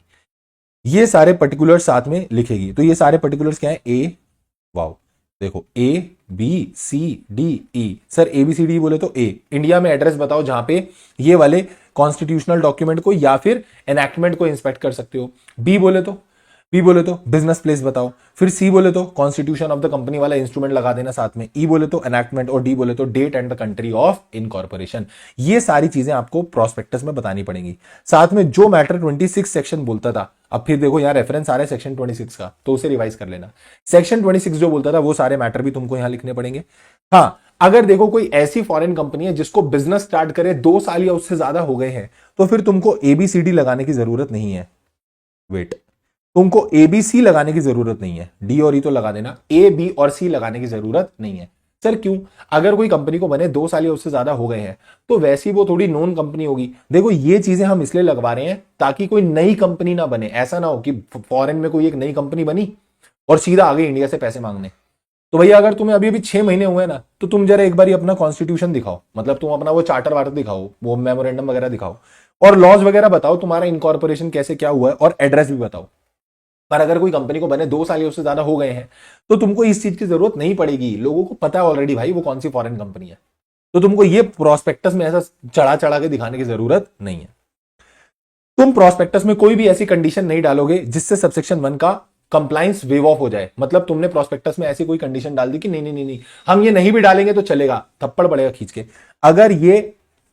ये सारे पर्टिकुलर्स साथ में लिखेगी। तो ये सारे पर्टिकुलर्स क्या है, ए, वाओ देखो A B C D E, sir A B C D बोले तो ए, इंडिया में एड्रेस बताओ जहां पे ये वाले कॉन्स्टिट्यूशनल डॉक्यूमेंट को या फिर एनैक्टमेंट को इंस्पेक्ट कर सकते हो। बी बोले तो बिजनेस प्लेस बताओ, फिर सी बोले तो कॉन्स्टिट्यूशन ऑफ द कंपनी वाला इंस्ट्रूमेंट लगा देना साथ में, ई बोले तो एनैक्टमेंट, और डी बोले तो date and the country of incorporation. ये सारी चीजें आपको प्रोस्पेक्टस में बतानी पड़ेंगी। साथ में जो मैटर 26 सेक्शन बोलता था, अब फिर देखो यहां रेफरेंस आ रहा है सेक्शन 26 का, तो उसे रिवाइज कर लेना। सेक्शन 26 जो बोलता था वो सारे मैटर भी तुमको यहां लिखने पड़ेंगे। हाँ, अगर देखो कोई ऐसी फॉरेन कंपनी है जिसको बिजनेस स्टार्ट करे 2 साल या उससे ज्यादा हो गए हैं, तो फिर तुमको एबीसीडी लगाने की जरूरत नहीं है। वेट, तुमको एबीसी लगाने की जरूरत नहीं है, डी और ई तो लगा देना, ए बी और सी लगाने की जरूरत नहीं है। सर क्यों, अगर कोई कंपनी को बने 2 साल या उससे ज्यादा हो गए हैं तो वैसी वो थोड़ी नोन कंपनी होगी। देखो ये चीजें हम इसलिए लगवा रहे हैं ताकि कोई नई कंपनी ना बने, ऐसा ना हो कि फॉरेन में कोई एक नई कंपनी बनी और सीधा आगे इंडिया से पैसे मांगने। तो भैया अगर तुम्हें अभी 6 महीने हुए ना, तो तुम जरा एक बार अपना कॉन्स्टिट्यूशन दिखाओ, मतलब तुम अपना वो चार्टर वार्टर दिखाओ, वो मेमोरेंडम वगैरह दिखाओ, और लॉज वगैरह बताओ, तुम्हारा इनकॉर्पोरेशन कैसे क्या हुआ है, और एड्रेस भी बताओ। पर अगर कोई कंपनी को बने 2 साल या उससे ज्यादा हो गए हैं तो तुमको इस चीज की जरूरत नहीं पड़ेगी, लोगों को पता है ऑलरेडी भाई वो कौन सी फॉरेन कंपनी है, तो तुमको ये प्रोस्पेक्टस में ऐसा चढ़ा चढ़ा के दिखाने की जरूरत नहीं है। तुम प्रोस्पेक्टस में कोई भी ऐसी कंडीशन नहीं डालोगे जिससे सबसेक्शन 1 का कंप्लायंस वेव ऑफ हो जाए। मतलब तुमने प्रोस्पेक्टस में ऐसी कोई कंडीशन डाल दी कि नहीं नहीं नहीं नहीं हम ये नहीं भी डालेंगे तो चलेगा, थप्पड़ पड़ेगा खींच के। अगर ये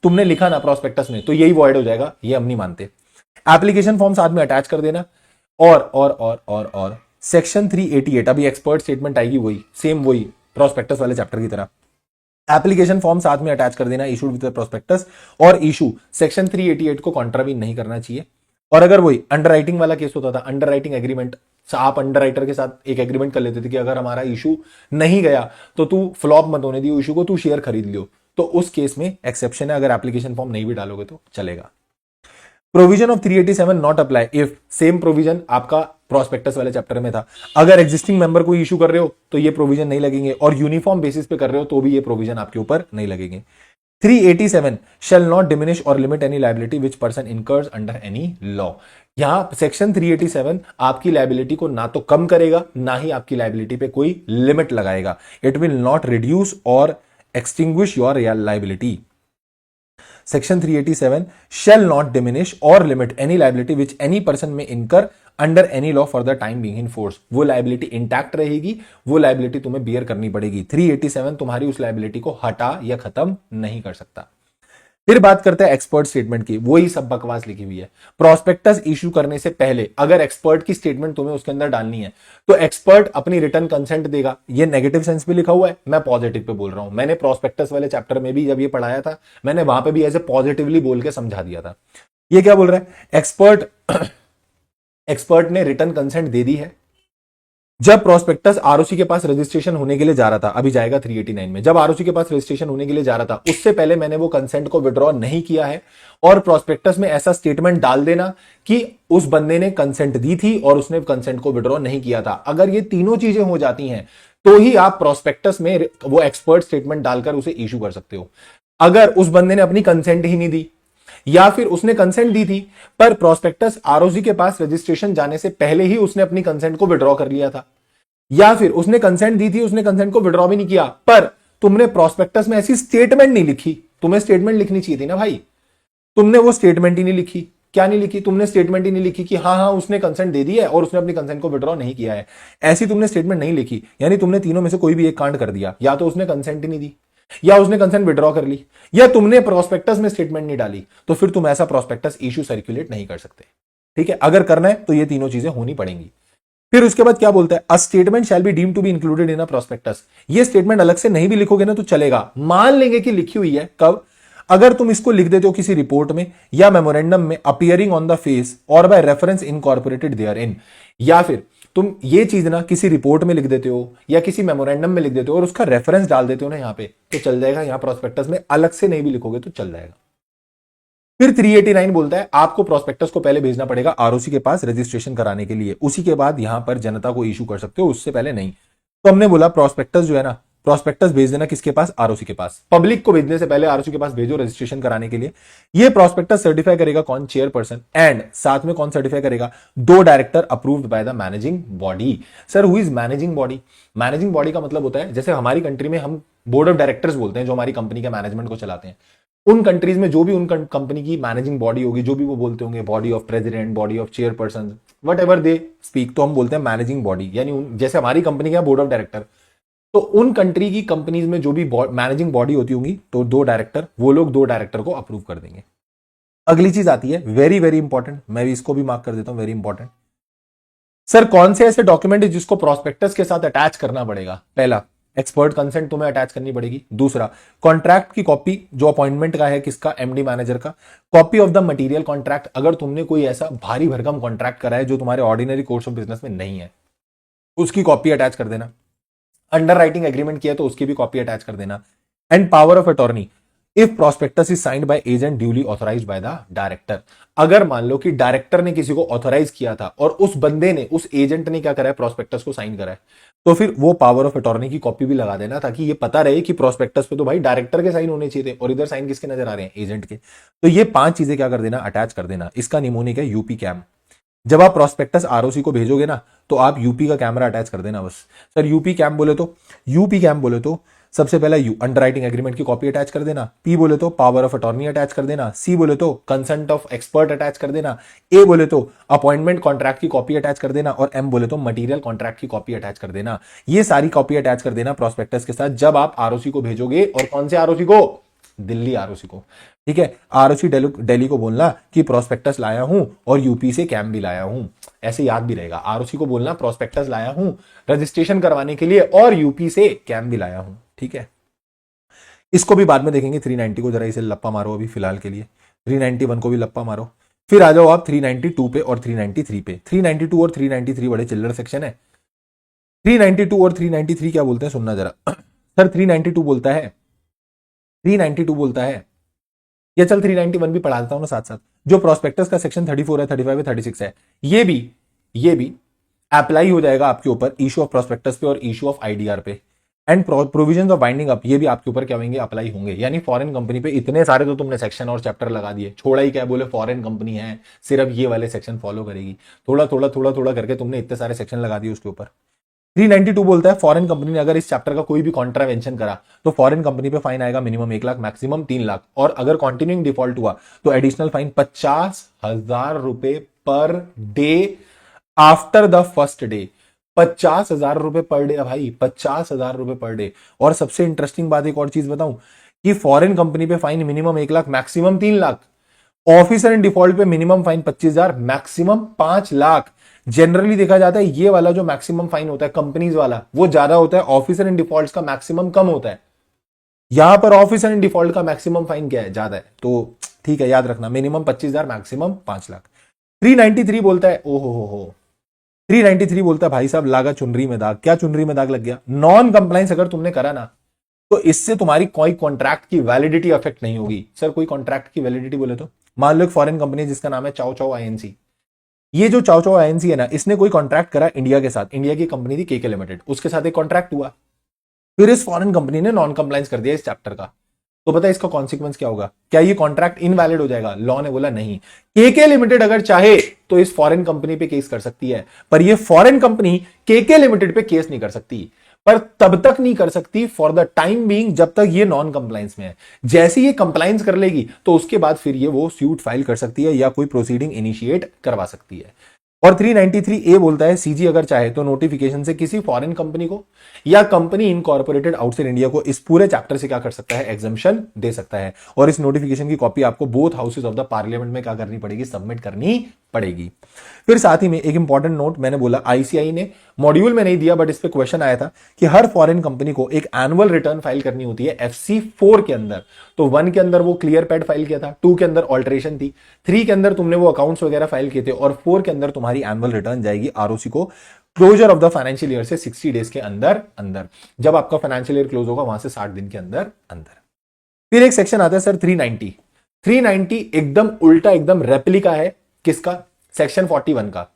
तुमने लिखा ना प्रोस्पेक्टस में तो यही वॉइड हो जाएगा, ये हम नहीं मानते। एप्लीकेशन फॉर्म साथ में अटैच कर देना, और सेक्शन 388 अभी एक्सपर्ट स्टेटमेंट आएगी, वही सेम वही प्रोस्पेक्टस वाले चैप्टर की तरह। एप्लीकेशन फॉर्म साथ में अटैच कर देना, इशूड विद प्रोस्पेक्टस, और इशू सेक्शन 388 को कॉन्ट्रावीन नहीं करना चाहिए। और अगर वही अंडरराइटिंग वाला केस होता था, अंडरराइटिंग एग्रीमेंट आप अंडरराइटर के साथ एक एग्रीमेंट कर लेते थे कि अगर हमारा इशू नहीं गया तो तू फ्लॉप मत होने दियो इशू को, तू शेयर खरीद लियो। तो उस केस में एक्सेप्शन है, अगर एप्लीकेशन फॉर्म नहीं भी डालोगे तो चलेगा। Provision of 387 not apply if, same provision आपका प्रोस्पेक्टस वाले चैप्टर में था। अगर एग्जिस्टिंग मेंबर को इशू कर रहे हो तो ये प्रोविजन नहीं लगेंगे, और यूनिफॉर्म बेसिस पे कर रहे हो तो भी ये प्रोविजन आपके ऊपर नहीं लगेंगे। 387 shall not diminish or limit any liability which person incurs under any law। यहां सेक्शन 387 आपकी लाइबिलिटी को ना तो कम करेगा ना ही आपकी लाइबिलिटी पे कोई लिमिट लगाएगा। इट विल नॉट रिड्यूस और extinguish your liability. Section 387 shall not diminish or limit any liability which any person may incur under any law for the time being in force. वो liability intact रहेगी, वो liability तुम्हें beer करनी पड़ेगी। 387 तुम्हारी उस liability को हटा या खत्म नहीं कर सकता। फिर बात करते हैं एक्सपर्ट स्टेटमेंट की, वही सब बकवास लिखी हुई है। प्रोस्पेक्टस इशू करने से पहले अगर एक्सपर्ट की स्टेटमेंट तुम्हें उसके अंदर डालनी है तो एक्सपर्ट अपनी रिटर्न कंसेंट देगा। ये नेगेटिव सेंस पे लिखा हुआ है, मैं पॉजिटिव पे बोल रहा हूं। मैंने प्रोस्पेक्टस वाले चैप्टर में भी जब ये पढ़ाया था मैंने वहां पे भी ऐसे पॉजिटिवली बोल के समझा दिया था। ये क्या बोल रहा है, एक्सपर्ट ने रिटर्न कंसेंट दे दी है जब प्रोस्पेक्टस आरओसी के पास रजिस्ट्रेशन होने के लिए जा रहा था। अभी जाएगा 389 में, जब आरओसी के पास रजिस्ट्रेशन होने के लिए जा रहा था उससे पहले मैंने वो कंसेंट को विड्रॉ नहीं किया है, और प्रोस्पेक्टस में ऐसा स्टेटमेंट डाल देना कि उस बंदे ने कंसेंट दी थी और उसने कंसेंट को विड्रॉ नहीं किया था। अगर ये तीनों चीजें हो जाती हैं तो ही आप प्रोस्पेक्टस में वो एक्सपर्ट स्टेटमेंट डालकर उसे इशू कर सकते हो। अगर उस बंदे ने अपनी कंसेंट ही नहीं दी या फिर उसने कंसेंट दी थी पर प्रोस्पेक्टस आरओसी के पास रजिस्ट्रेशन जाने से पहले ही उसने अपनी कंसेंट को विड्रॉ कर लिया था, या फिर उसने कंसेंट दी थी उसने कंसेंट को विड्रॉ भी नहीं किया पर तुमने प्रोस्पेक्टस में ऐसी स्टेटमेंट नहीं लिखी। तुम्हें स्टेटमेंट लिखनी चाहिए थी ना भाई, तुमने वो स्टेटमेंट ही नहीं लिखी। क्या नहीं लिखी? तुमने स्टेटमेंट ही नहीं लिखी कि हाँ हाँ उसने कंसेंट दे दी है और उसने अपनी कंसेंट को विड्रॉ नहीं किया है। ऐसी तुमने स्टेटमेंट नहीं लिखी, यानी तुमने तीनों में से कोई भी एक कांड कर दिया। या तो उसने कंसेंट ही नहीं दी, या उसने कंसेंट विड्रॉ कर ली, या तुमने प्रोस्पेक्टस में स्टेटमेंट नहीं डाली। तो फिर तुम ऐसा प्रोस्पेक्टस इशू सर्कुलेट नहीं कर सकते। ठीक है, अगर करना है तो ये तीनों चीजें होनी पड़ेंगी। फिर उसके बाद क्या बोलता है, a statement shall be deemed to be included in a prospectus. ये स्टेटमेंट अलग से नहीं भी लिखोगे ना तो चलेगा, मान लेंगे कि लिखी हुई है। कब? अगर तुम इसको लिख देते हो किसी रिपोर्ट में या मेमोरेंडम में, अपियरिंग ऑन द फेस और by reference incorporated therein, या फिर तुम ये चीज ना किसी रिपोर्ट में लिख देते हो या किसी मेमोरेंडम में लिख देते हो और उसका रेफरेंस डाल देते हो ना यहां पे, तो चल जाएगा। यहां प्रोस्पेक्टस में अलग से नहीं भी लिखोगे तो चल जाएगा। फिर 389 बोलता है आपको प्रोस्पेक्टस को पहले भेजना पड़ेगा आरओसी के पास रजिस्ट्रेशन कराने के लिए, उसी के बाद यहां पर जनता को इशू कर सकते हो, उससे पहले नहीं। तो हमने बोला प्रोस्पेक्टस जो है ना, प्रोस्पेक्टस भेज देना किसके पास? आरओसी के पास। पब्लिक को भेजने से पहले आरओसी के पास भेजो रजिस्ट्रेशन कराने के लिए। ये प्रोस्पेक्टस सर्टिफाई करेगा कौन? चेयरपर्सन, एंड साथ में कौन सर्टिफाई करेगा? 2 director approved by the managing body. Sir who is managing body? Managing body का मतलब होता है, जैसे हमारी कंट्री में हम बोर्ड ऑफ डायरेक्टर्स बोलते हैं जो हमारी कंपनी के मैनेजमेंट को चलाते हैं। उन कंट्रीज में जो भी उन कंपनी की मैनेजिंग बॉडी होगी, जो भी वो बोलते होंगे, body of president, body of chairperson, what ever they speak, तो हम बोलते हैं मैनेजिंग बॉडी। यानी जैसे हमारी कंपनी का बोर्ड ऑफ डायरेक्टर, तो उन कंट्री की कंपनीज में जो भी मैनेजिंग बॉडी होती होंगी तो 2 डायरेक्टर, वो लोग 2 डायरेक्टर को अप्रूव कर देंगे। अगली चीज आती है वेरी वेरी इंपॉर्टेंट, मैं भी इसको भी मार्क कर देता हूं, वेरी इंपॉर्टेंट। सर कौन से ऐसे डॉक्यूमेंट है जिसको प्रोस्पेक्टस के साथ अटैच करना पड़ेगा? पहला, एक्सपर्ट कंसेंट तुम्हें अटैच करनी पड़ेगी। दूसरा, कॉन्ट्रैक्ट की कॉपी जो अपॉइंटमेंट का है, किसका? एमडी मैनेजर का। Copy of the material contract, अगर तुमने कोई ऐसा भारी भरकम कॉन्ट्रैक्ट करा है जो तुम्हारे ऑर्डिनरी कोर्स ऑफ बिजनेस में नहीं है, उसकी कॉपी अटैच कर देना। अंडर राइटिंग एग्रीमेंट किया तो उसकी भी कॉपी अटैच कर देना। And power of attorney if prospectus is signed by agent duly authorised by the director. अगर मान लो कि डायरेक्टर ने किसी को ऑथराइज किया था और उस बंदे ने, उस एजेंट ने क्या करा है? प्रोस्पेक्टस को साइन करा है, तो फिर वो पावर ऑफ अटॉर्नी की कॉपी भी लगा देना, ताकि ये पता रहे कि प्रोस्पेक्टस पे तो भाई डायरेक्टर के साइन होने चाहिए थे और इधर साइन किसके नजर आ रहे हैं? एजेंट के। तो ये 5 चीजें क्या कर देना? अटैच कर देना। इसका निमोनिक है यूपी कैम। जब आप प्रोस्पेक्टस आरओसी को भेजोगे ना तो आप यूपी का कैमरा अटैच कर देना बस। सर यूपी कैम बोले तो सबसे पहला यू, अंडर राइटिंग एग्रीमेंट की कॉपी अटैच कर देना। पी बोले तो पावर ऑफ अटॉर्नी अटैच कर देना। सी बोले तो कंसेंट ऑफ एक्सपर्ट अटैच कर देना। ए बोले तो अपॉइंटमेंट कॉन्ट्रैक्ट की कॉपी अटैच कर देना। और एम बोले तो मटेरियल कॉन्ट्रैक्ट की कॉपी अटैच कर देना। ये सारी कॉपी अटैच कर देना प्रोस्पेक्टस के साथ जब आप आरओसी को भेजोगे। और कौन से आरओसी को? दिल्ली आरओसी को। ठीक है, आरओसी दिल्ली को बोलना कि प्रोस्पेक्टस लाया हूं और यूपी से कैम भी लाया हूं, ऐसे याद भी रहेगा। आरओसी को बोलना प्रोस्पेक्टस लाया हूं रजिस्ट्रेशन करवाने के लिए और यूपी से कैम भी लाया हूं। ठीक है, इसको भी बाद में देखेंगे। 390 को जरा इसे लप्पा मारो अभी फिलहाल के लिए, 391 को भी लप्पा मारो, फिर आ जाओ आप 392 पे और 393 पे। 392 और 393 बड़े चिल्लर सेक्शन है। 392 और 393 क्या बोलते हैं सुनना जरा। सर 392 बोलता है, 392 बोलता है, या चल 391 भी पढ़ा देता हूं ना साथ साथ, जो प्रोस्पेक्टस का सेक्शन 34 है, 35 है, 36 है, ये भी अप्लाई हो जाएगा आपके ऊपर इशू ऑफ प्रोस्पेक्टस पे और इशू ऑफ आईडीआर पे। And provision of binding up, ये भी आपके ऊपर क्या होंगे, अप्लाई होंगे। यानी फॉरेन कंपनी पे इतने सारे तो तुमने सेक्शन और चैप्टर लगा दिए, छोड़ा ही क्या, बोले फॉरेन कंपनी है सिर्फ ये वाले सेक्शन फॉलो करेगी, थोड़ा थोड़ा थोड़ा थोड़ा करके तुमने इतने सारे सेक्शन लगा दिए उसके ऊपर। 392 बोलता है फॉरेन कंपनी ने अगर इस चैप्टर का कोई भी कॉन्ट्रावेंशन करा तो फॉरेन कंपनी पे फाइन आएगा मिनिमम 1 लाख, मैक्सिमम 3 लाख, और अगर कंटिन्यूइंग डिफॉल्ट हुआ तो एडिशनल फाइन 50,000 रुपए per day after the first day. 50,000 रुपए पर डे भाई, 50,000 रुपए पर डे। और सबसे इंटरेस्टिंग बात एक और चीज बताऊं कि फॉरेन कंपनी पे fine minimum 1 lakh, maximum 3 lakh. Officer in default पे minimum fine 25,000, maximum 5 lakh. Generally देखा जाता है ये वाला जो मैक्सिमम फाइन होता है कंपनीज वाला वो ज्यादा होता है, ऑफिसर इन डिफॉल्ट का मैक्सिमम कम होता है। यहां पर ऑफिसर इन डिफॉल्ट का मैक्सिमम फाइन क्या है, ज्यादा है। तो ठीक है, याद रखना, मिनिमम 25,000, मैक्सिमम 5 लाख। 393 बोलता है, ओहो हो 393 बोलता है भाई साहब लागा चुनरी में दाग। क्या चुनरी में दाग लग गया? नॉन कंप्लाइंस अगर तुमने करा ना तो इससे तुम्हारी कोई कॉन्ट्रैक्ट की वैलिडिटी अफेक्ट नहीं होगी। सर कोई कॉन्ट्रैक्ट की वैलिडिटी बोले तो मान लो एक फॉरेन कंपनी जिसका नाम है चाओ चाओ आईएनसी। ये जो चाओ चाओ आईएनसी है ना, इसने कोई कॉन्ट्रैक्ट करा इंडिया के साथ, इंडिया की कंपनी थी केके लिमिटेड, उसके साथ एक कॉन्ट्रैक्ट हुआ, फिर इस फॉरेन कंपनी ने नॉन कंप्लायंस कर दिया इस चैप्टर का, तो पता है इसका कॉन्सिक्वेंस क्या होगा? क्या ये कॉन्ट्रैक्ट इनवैलिड हो जाएगा? लॉ ने बोला नहीं। केके लिमिटेड अगर चाहे तो इस फॉरेन कंपनी पे केस कर सकती है, पर ये फॉरेन कंपनी केके लिमिटेड पे केस नहीं कर सकती। पर तब तक नहीं कर सकती फॉर द टाइम बीइंग जब तक ये नॉन कंप्लायंस में है। जैसे ये कंप्लायंस कर लेगी तो उसके बाद फिर ये वो सूट फाइल कर सकती है या कोई प्रोसीडिंग इनिशिएट करवा सकती है। और 393 ए बोलता है सीजी अगर चाहे तो नोटिफिकेशन से किसी फॉरेन कंपनी को या कंपनी इनकॉर्पोरेटेड आउटसाइड इंडिया को इस पूरे चैप्टर से क्या कर सकता है, एग्जम्पशन दे सकता है। और इस नोटिफिकेशन की कॉपी आपको both houses of the parliament में क्या करनी पड़ेगी, सबमिट करनी पड़ेगी। फिर साथ ही में एक इंपॉर्टेंट नोट मैंने बोला, आईसीआई ने मॉड्यूल में नहीं दिया बट इस पे क्वेश्चन आया था कि हर फॉरेन कंपनी को एक एनुअल रिटर्न फाइल करनी होती है FC4 के अंदर। तो 1 के अंदर वो क्लियर पैड फाइल किया था, 2 के अंदर ऑल्टरेशन थी, 3 के अंदर तुमने वो अकाउंट्स वगैरह फाइल किए थे, और 4 के अंदर तुम्हारी एनुअल रिटर्न जाएगी आरओसी को closure of the financial year से 60 डेज के अंदर अंदर। जब आपका फाइनेंशियल ईयर क्लोज होगा वहां से 60 दिन के अंदर अंदर। फिर एक सेक्शन आता है सर 390। 390 एकदम उल्टा, एकदम रेप्लिका है किसका? सेक्शन 41 का।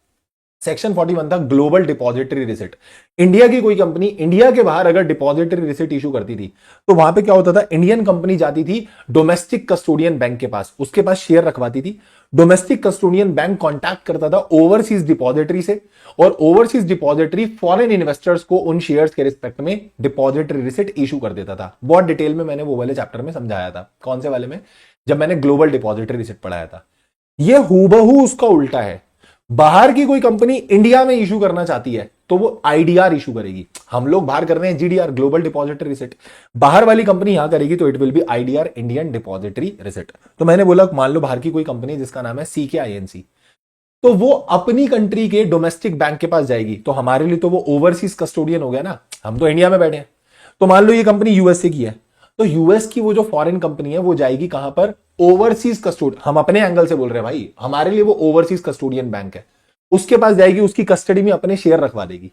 सेक्शन 41 था ग्लोबल डिपॉजिटरी रिसिट। इंडिया की कोई कंपनी इंडिया के बाहर अगर डिपॉजिटरी रिसिट इशू करती थी तो वहां पे क्या होता था, इंडियन कंपनी जाती थी डोमेस्टिक कस्टोडियन बैंक के पास, उसके पास शेयर रखवाती थी। डोमेस्टिक कस्टोडियन बैंक कांटेक्ट करता था ओवरसीज डिपॉजिटरी से, और ओवरसीज डिपॉजिटरी फॉरेन इन्वेस्टर्स को उन शेयर्स के रिस्पेक्ट में डिपॉजिटरी रिसिट इशू कर देता था। बहुत डिटेल में मैंने वो वाले चैप्टर में समझाया था। कौन से वाले में? जब मैंने ग्लोबल डिपॉजिटरी रिसिट पढ़ाया था। ये हूबहू उसका उल्टा है। बाहर की कोई कंपनी इंडिया में इशू करना चाहती है तो वो आईडीआर इशू करेगी। हम लोग बाहर कर रहे हैं जीडीआर, ग्लोबल डिपॉजिटरी रिसिट। बाहर वाली कंपनी यहां करेगी तो it will be IDR, Indian depository receipt. तो मैंने बोला मान लो बाहर की कोई कंपनी जिसका नाम है CKINC, तो वो अपनी कंट्री के डोमेस्टिक बैंक के पास जाएगी, तो हमारे लिए तो वो ओवरसीज कस्टोडियन हो गया ना, हम तो इंडिया में बैठे हैं। तो मान लो ये कंपनी यूएसए की है, तो यूएस की वो जो फॉरेन कंपनी है वो जाएगी कहां पर? Overseas custodian. हम अपने एंगल से बोल रहे हैं भाई, हमारे लिए वो ओवरसीज कस्टोडियन बैंक है, उसके पास जाएगी, उसकी कस्टडी में अपने शेयर रखवा देगी।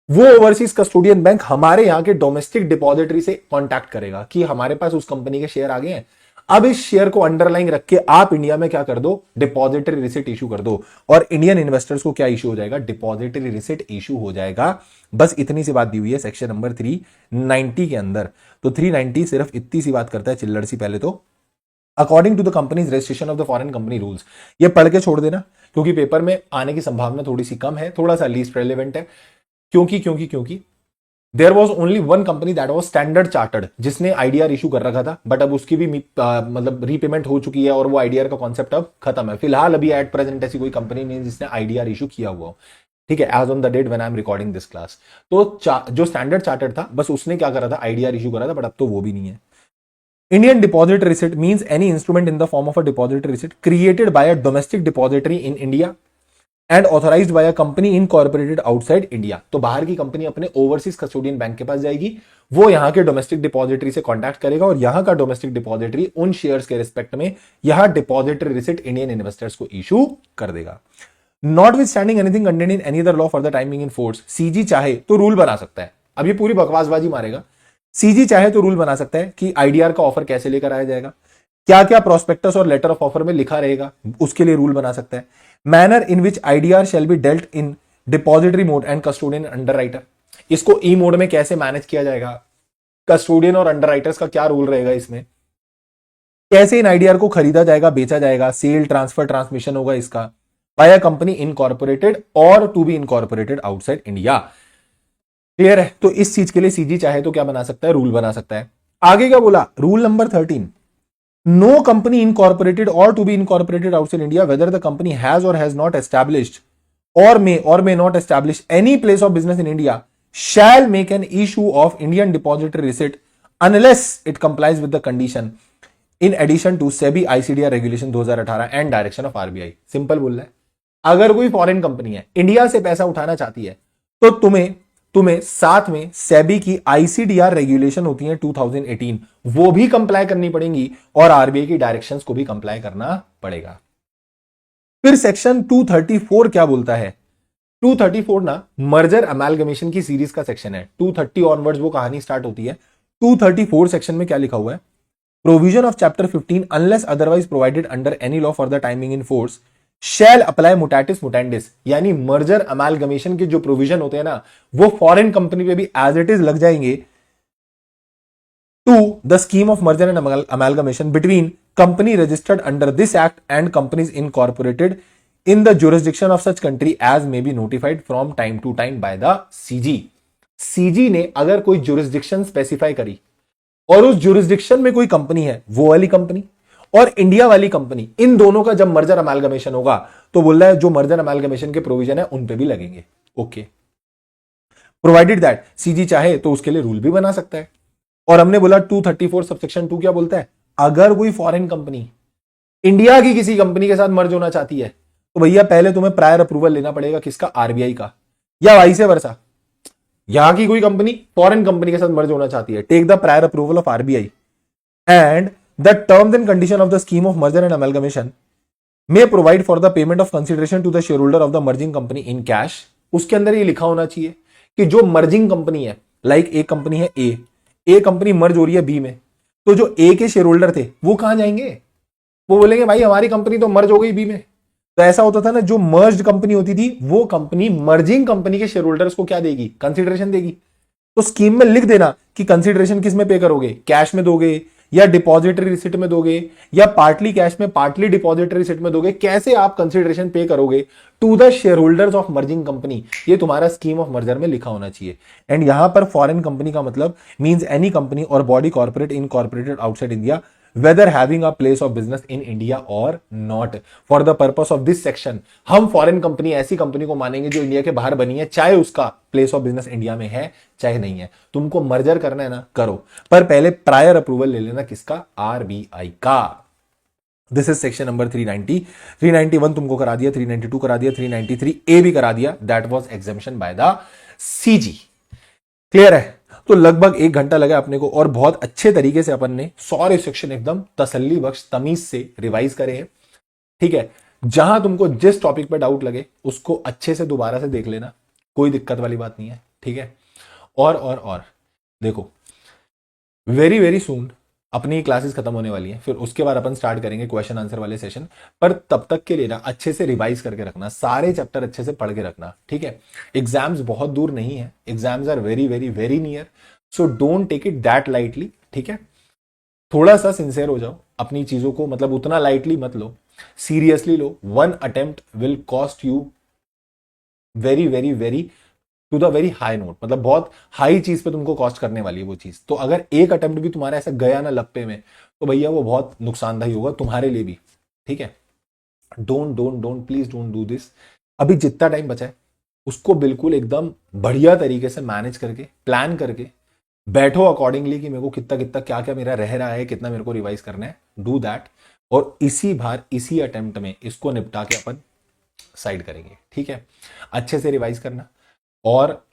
वो ओवरसीज कस्टोडियन बैंक हमारे यहां के डोमेस्टिक डिपॉजिटरी से कांटेक्ट करेगा कि हमारे पास उस कंपनी के शेयर आ गए हैं, अब इस शेयर को अंडरलाइन रख के आप इंडिया में क्या कर दो, डिपॉजिटरी रिसिट इशू कर दो, और इंडियन इन्वेस्टर्स को क्या इशू हो जाएगा, डिपॉजिटरी रिसिट इशू हो जाएगा। बस इतनी सी बात दी हुई है सेक्शन नंबर 390 के अंदर। तो 390 सिर्फ इतनी सी बात करता है, चिल्लड़ सी। पहले तो according to the companies registration of the foreign company rules, ये पढ़ के छोड़ देना क्योंकि पेपर में आने की संभावना थोड़ी सी कम है, थोड़ा सा लीस्ट रेलेवेंट है। क्योंकि there was only one company that was standard chartered जिसने आईडीआर इशू कर रखा था, बट अब उसकी भी मतलब रीपेमेंट हो चुकी है और वो आईडीआर का कॉन्सेप्ट अब खत्म है। फिलहाल अभी एट प्रेजेंट ऐसी कोई कंपनी नहीं जिसने आईडीआर इशू किया हुआ हो, ठीक है, as on the date when I am recording this class. तो जो स्टैंडर्ड चार्टर्ड था बस उसने क्या करा था, आईडीआर इशू करा था, बट अब तो वो भी नहीं है। Indian depository receipt means any instrument in the form of a depository receipt created by a domestic depository in India and authorised bye a company incorporated outside India. तो बाहर की कंपनी अपने ओवरसीज कस्टोडियन बैंक के पास जाएगी, वो यहां के domestic depository से कॉन्टैक्ट करेगा और यहां का डोमेस्टिक डिपॉजिटरी उन शेयर्स के रिस्पेक्ट में यहां डिपॉजिटरी रिसिट इंडियन इन्वेस्टर्स को इशू कर देगा। Not with standing anything content in any other law for the timing in force, CG चाहे तो रूल बना सकता है। अब ये पूरी बकवासबाजी मारेगा। सीजी चाहे तो रूल बना सकता है कि आईडीआर का ऑफर कैसे लेकर आया जाएगा, क्या क्या प्रोस्पेक्टस और लेटर ऑफ ऑफर में लिखा रहेगा, उसके लिए रूल बना सकता है। Manner in which IDR shall be dealt in depository mode and custodian underwriter, इसको ई मोड में कैसे मैनेज किया जाएगा, कस्टोडियन और अंडरराइटर्स का क्या रोल रहेगा इसमें, कैसे इन आईडीआर को खरीदा जाएगा, बेचा जाएगा, सेल ट्रांसफर ट्रांसमिशन होगा इसका बाय अ कंपनी इनकॉर्पोरेटेड और to be incorporated outside India. Clear है? तो इस चीज के लिए सीजी चाहे तो क्या बना सकता है, रूल बना सकता है। आगे क्या बोला, rule number 13, no company incorporated और to be incorporated outside India whether the company has or has not established or may not establish any place of business in India shall make an issue of Indian depository receipt unless it complies with the condition in addition to SEBI ICDR regulation 2018 and direction of RBI। Simple बोल रहा है, अगर कोई foreign company है India से पैसा उठाना चाहती है तो तुम्हें साथ में सेबी की आईसीडीआर रेगुलेशन होती है 2018, वो भी कंप्लाई करनी पड़ेगी और आरबीआई की डायरेक्शंस को भी कंप्लाई करना पड़ेगा। फिर सेक्शन 234 क्या बोलता है, 234 ना मर्जर अमेलगमेशन की सीरीज का सेक्शन है। 230 ऑनवर्ड्स वो कहानी स्टार्ट होती है। 234 सेक्शन में क्या लिखा हुआ है, provision of chapter 15 unless otherwise provided under any law for the timing in force shall apply mutatis mutandis, यानी मर्जर अमेलगमेशन के जो प्रोविजन होते हैं ना वो फॉरेन कंपनी पे भी एज इट इज लग जाएंगे to the scheme of merger and amalgamation between company registered under this act and companies incorporated in the jurisdiction of such country as may be notified from time to time by the CG। CG ने अगर कोई jurisdiction specify करी और उस jurisdiction में कोई company है, वो वाली कंपनी और इंडिया वाली कंपनी, इन दोनों का जब मर्जर अमेलगमेशन होगा तो बोल रहा है जो मर्जर अमेलगमेशन के प्रोविजन है उन पे भी लगेंगे। ओके, प्रोवाइडेड दैट सीजी चाहे तो उसके लिए रूल भी बना सकता है। और हमने बोला 234 सबसेक्शन 2 क्या बोलता है, अगर कोई फॉरेन कंपनी इंडिया की किसी कंपनी के साथ मर्ज होना चाहती है तो भैया पहले तुम्हें प्रायर अप्रूवल लेना पड़ेगा, किसका, आरबीआई का, या वाइस वर्सा। यहां की कोई कंपनी फॉरेन कंपनी के साथ मर्ज होना चाहती है, take the prior approval of RBI and the terms and condition of the scheme of merger and amalgamation may provide for the payment of consideration to the share holder of the merging company in cash. उसके अंदर ये लिखा होना चाहिए कि जो merging company है, like एक कंपनी है ए कंपनी मर्ज हो रही है बी में, तो जो ए के शेयर होल्डर थे वो कहां जाएंगे, वो बोलेंगे भाई हमारी कंपनी तो मर्ज हो गई बी में। तो ऐसा होता था ना, जो मर्ज्ड कंपनी होती थी वो कंपनी मर्जिंग कंपनी के शेयर होल्डर्स को क्या देगी, कंसीडरेशन देगी। तो स्कीम में लिख देना कि कंसीडरेशन किस में पे करोगे, कैश में दोगे या डिपॉजिटरी रिसिट में दोगे या पार्टली कैश में पार्टली डिपॉजिटरी रिसिट में दोगे, कैसे आप कंसीडरेशन पे करोगे to the share holders of merging company, ये तुम्हारा स्कीम ऑफ मर्जर में लिखा होना चाहिए। एंड यहां पर फॉरेन कंपनी का मतलब मींस एनी कंपनी और body corporate incorporated outside India whether having a place of business in India or not। for the purpose of this section हम फॉरेन कंपनी ऐसी कंपनी को मानेंगे जो इंडिया के बाहर बनी है, चाहे उसका प्लेस ऑफ बिजनेस इंडिया में है चाहे नहीं है। तुमको मर्जर करना है ना, करो, पर पहले प्रायर अप्रूवल ले लेना, किसका, आरबीआई का। This is section number 390। 391 तुमको करा दिया, 392 करा दिया, 393 ए भी करा दिया, that was examination by the CG. Clear है? तो लगभग 1 घंटा लगा अपने को और बहुत अच्छे तरीके से अपन ने सारे सेक्शन एकदम तसल्ली बख्श तमीज से रिवाइज करे हैं। ठीक है, जहां तुमको जिस टॉपिक पे डाउट लगे उसको अच्छे से दोबारा से देख लेना, कोई दिक्कत वाली बात नहीं है। ठीक है, और देखो वेरी वेरी सून अपनी क्लासेस खत्म होने वाली है, फिर उसके बाद अपन स्टार्ट करेंगे क्वेश्चन आंसर वाले सेशन। पर तब तक के लिए ना अच्छे से रिवाइज करके रखना, सारे चैप्टर अच्छे से पढ़ के रखना। ठीक है, एग्जाम्स बहुत दूर नहीं है, exams are very very very near, so don't take it that lightly. ठीक है, थोड़ा सा सिंसियर हो जाओ अपनी चीजों को, मतलब उतना लाइटली मत लो, सीरियसली लो। 1 attempt will cost you very very very to the very high note, मतलब बहुत हाई चीज पे तुमको कॉस्ट करने वाली है वो चीज। तो अगर एक अटेम्प्ट भी तुम्हारा ऐसा गया ना लप्पे में, तो भैया वो बहुत नुकसानदायी होगा तुम्हारे लिए भी। ठीक है, don't please don't do this. अभी जितना टाइम बचा है उसको बिल्कुल एकदम बढ़िया तरीके से मैनेज करके प्लान करके बैठो अकॉर्डिंगली कि मेरे को कितना कितना क्या क्या मेरा रह रहा है, कितना मेरे को रिवाइज करना है, डू दैट। और इसी बार इसी अटेम्प्ट में इसको निपटा के अपन साइड करेंगे, ठीक है। अच्छे से रिवाइज करना। और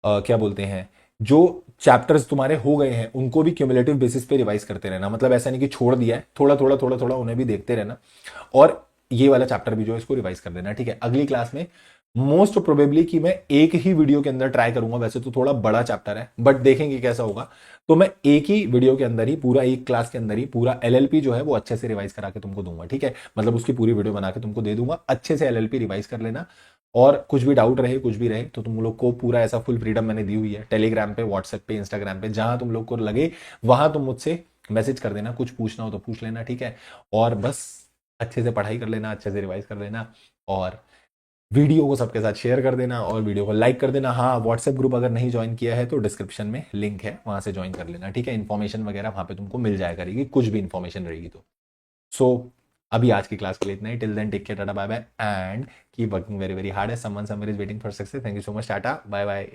क्या बोलते हैं, जो चैप्टर्स तुम्हारे हो गए हैं उनको भी क्यूमुलेटिव बेसिस पे रिवाइज करते रहना, मतलब ऐसा नहीं कि छोड़ दिया है, थोड़ा थोड़ा थोड़ा थोड़ा उन्हें भी देखते रहना। और ये वाला चैप्टर भी जो है इसको रिवाइज कर देना, ठीक है। अगली क्लास में मोस्ट प्रोबेबली कि मैं एक ही वीडियो के अंदर ट्राई करूंगा, वैसे तो थोड़ा बड़ा चैप्टर है बट देखेंगे कैसा होगा। तो मैं एक ही वीडियो के अंदर ही पूरा, एक क्लास के अंदर ही पूरा एलएलपी जो है वो अच्छे से रिवाइज करा के तुमको दूंगा, ठीक है। मतलब उसकी पूरी वीडियो बना के तुमको दे दूंगा, अच्छे से एलएलपी रिवाइज कर लेना। और कुछ भी डाउट रहे, कुछ भी रहे, तो तुम लोग को पूरा ऐसा फुल फ्रीडम मैंने दी हुई है, टेलीग्राम पे, व्हाट्सएप पे, इंस्टाग्राम पे, जहां तुम लोग को लगे वहां तुम मुझसे मैसेज कर देना, कुछ पूछना हो तो पूछ लेना, ठीक है। और बस अच्छे से पढ़ाई कर लेना, अच्छे से रिवाइज कर लेना, और वीडियो को सबके साथ शेयर कर देना, और वीडियो को लाइक कर देना। हाँ, व्हाट्सएप ग्रुप अगर नहीं ज्वाइन किया है तो डिस्क्रिप्शन में लिंक है, वहां से ज्वाइन कर लेना, ठीक है। इन्फॉर्मेशन वगैरह वहां पे तुमको मिल जाया करेगी, कुछ भी इन्फॉर्मेशन रहेगी तो। सो अभी आज की क्लास के लिए इतना ही। Till then take care, tata bye bye, and keep working very very hard, as someone somewhere is waiting for success. Thank you so much, tata bye bye.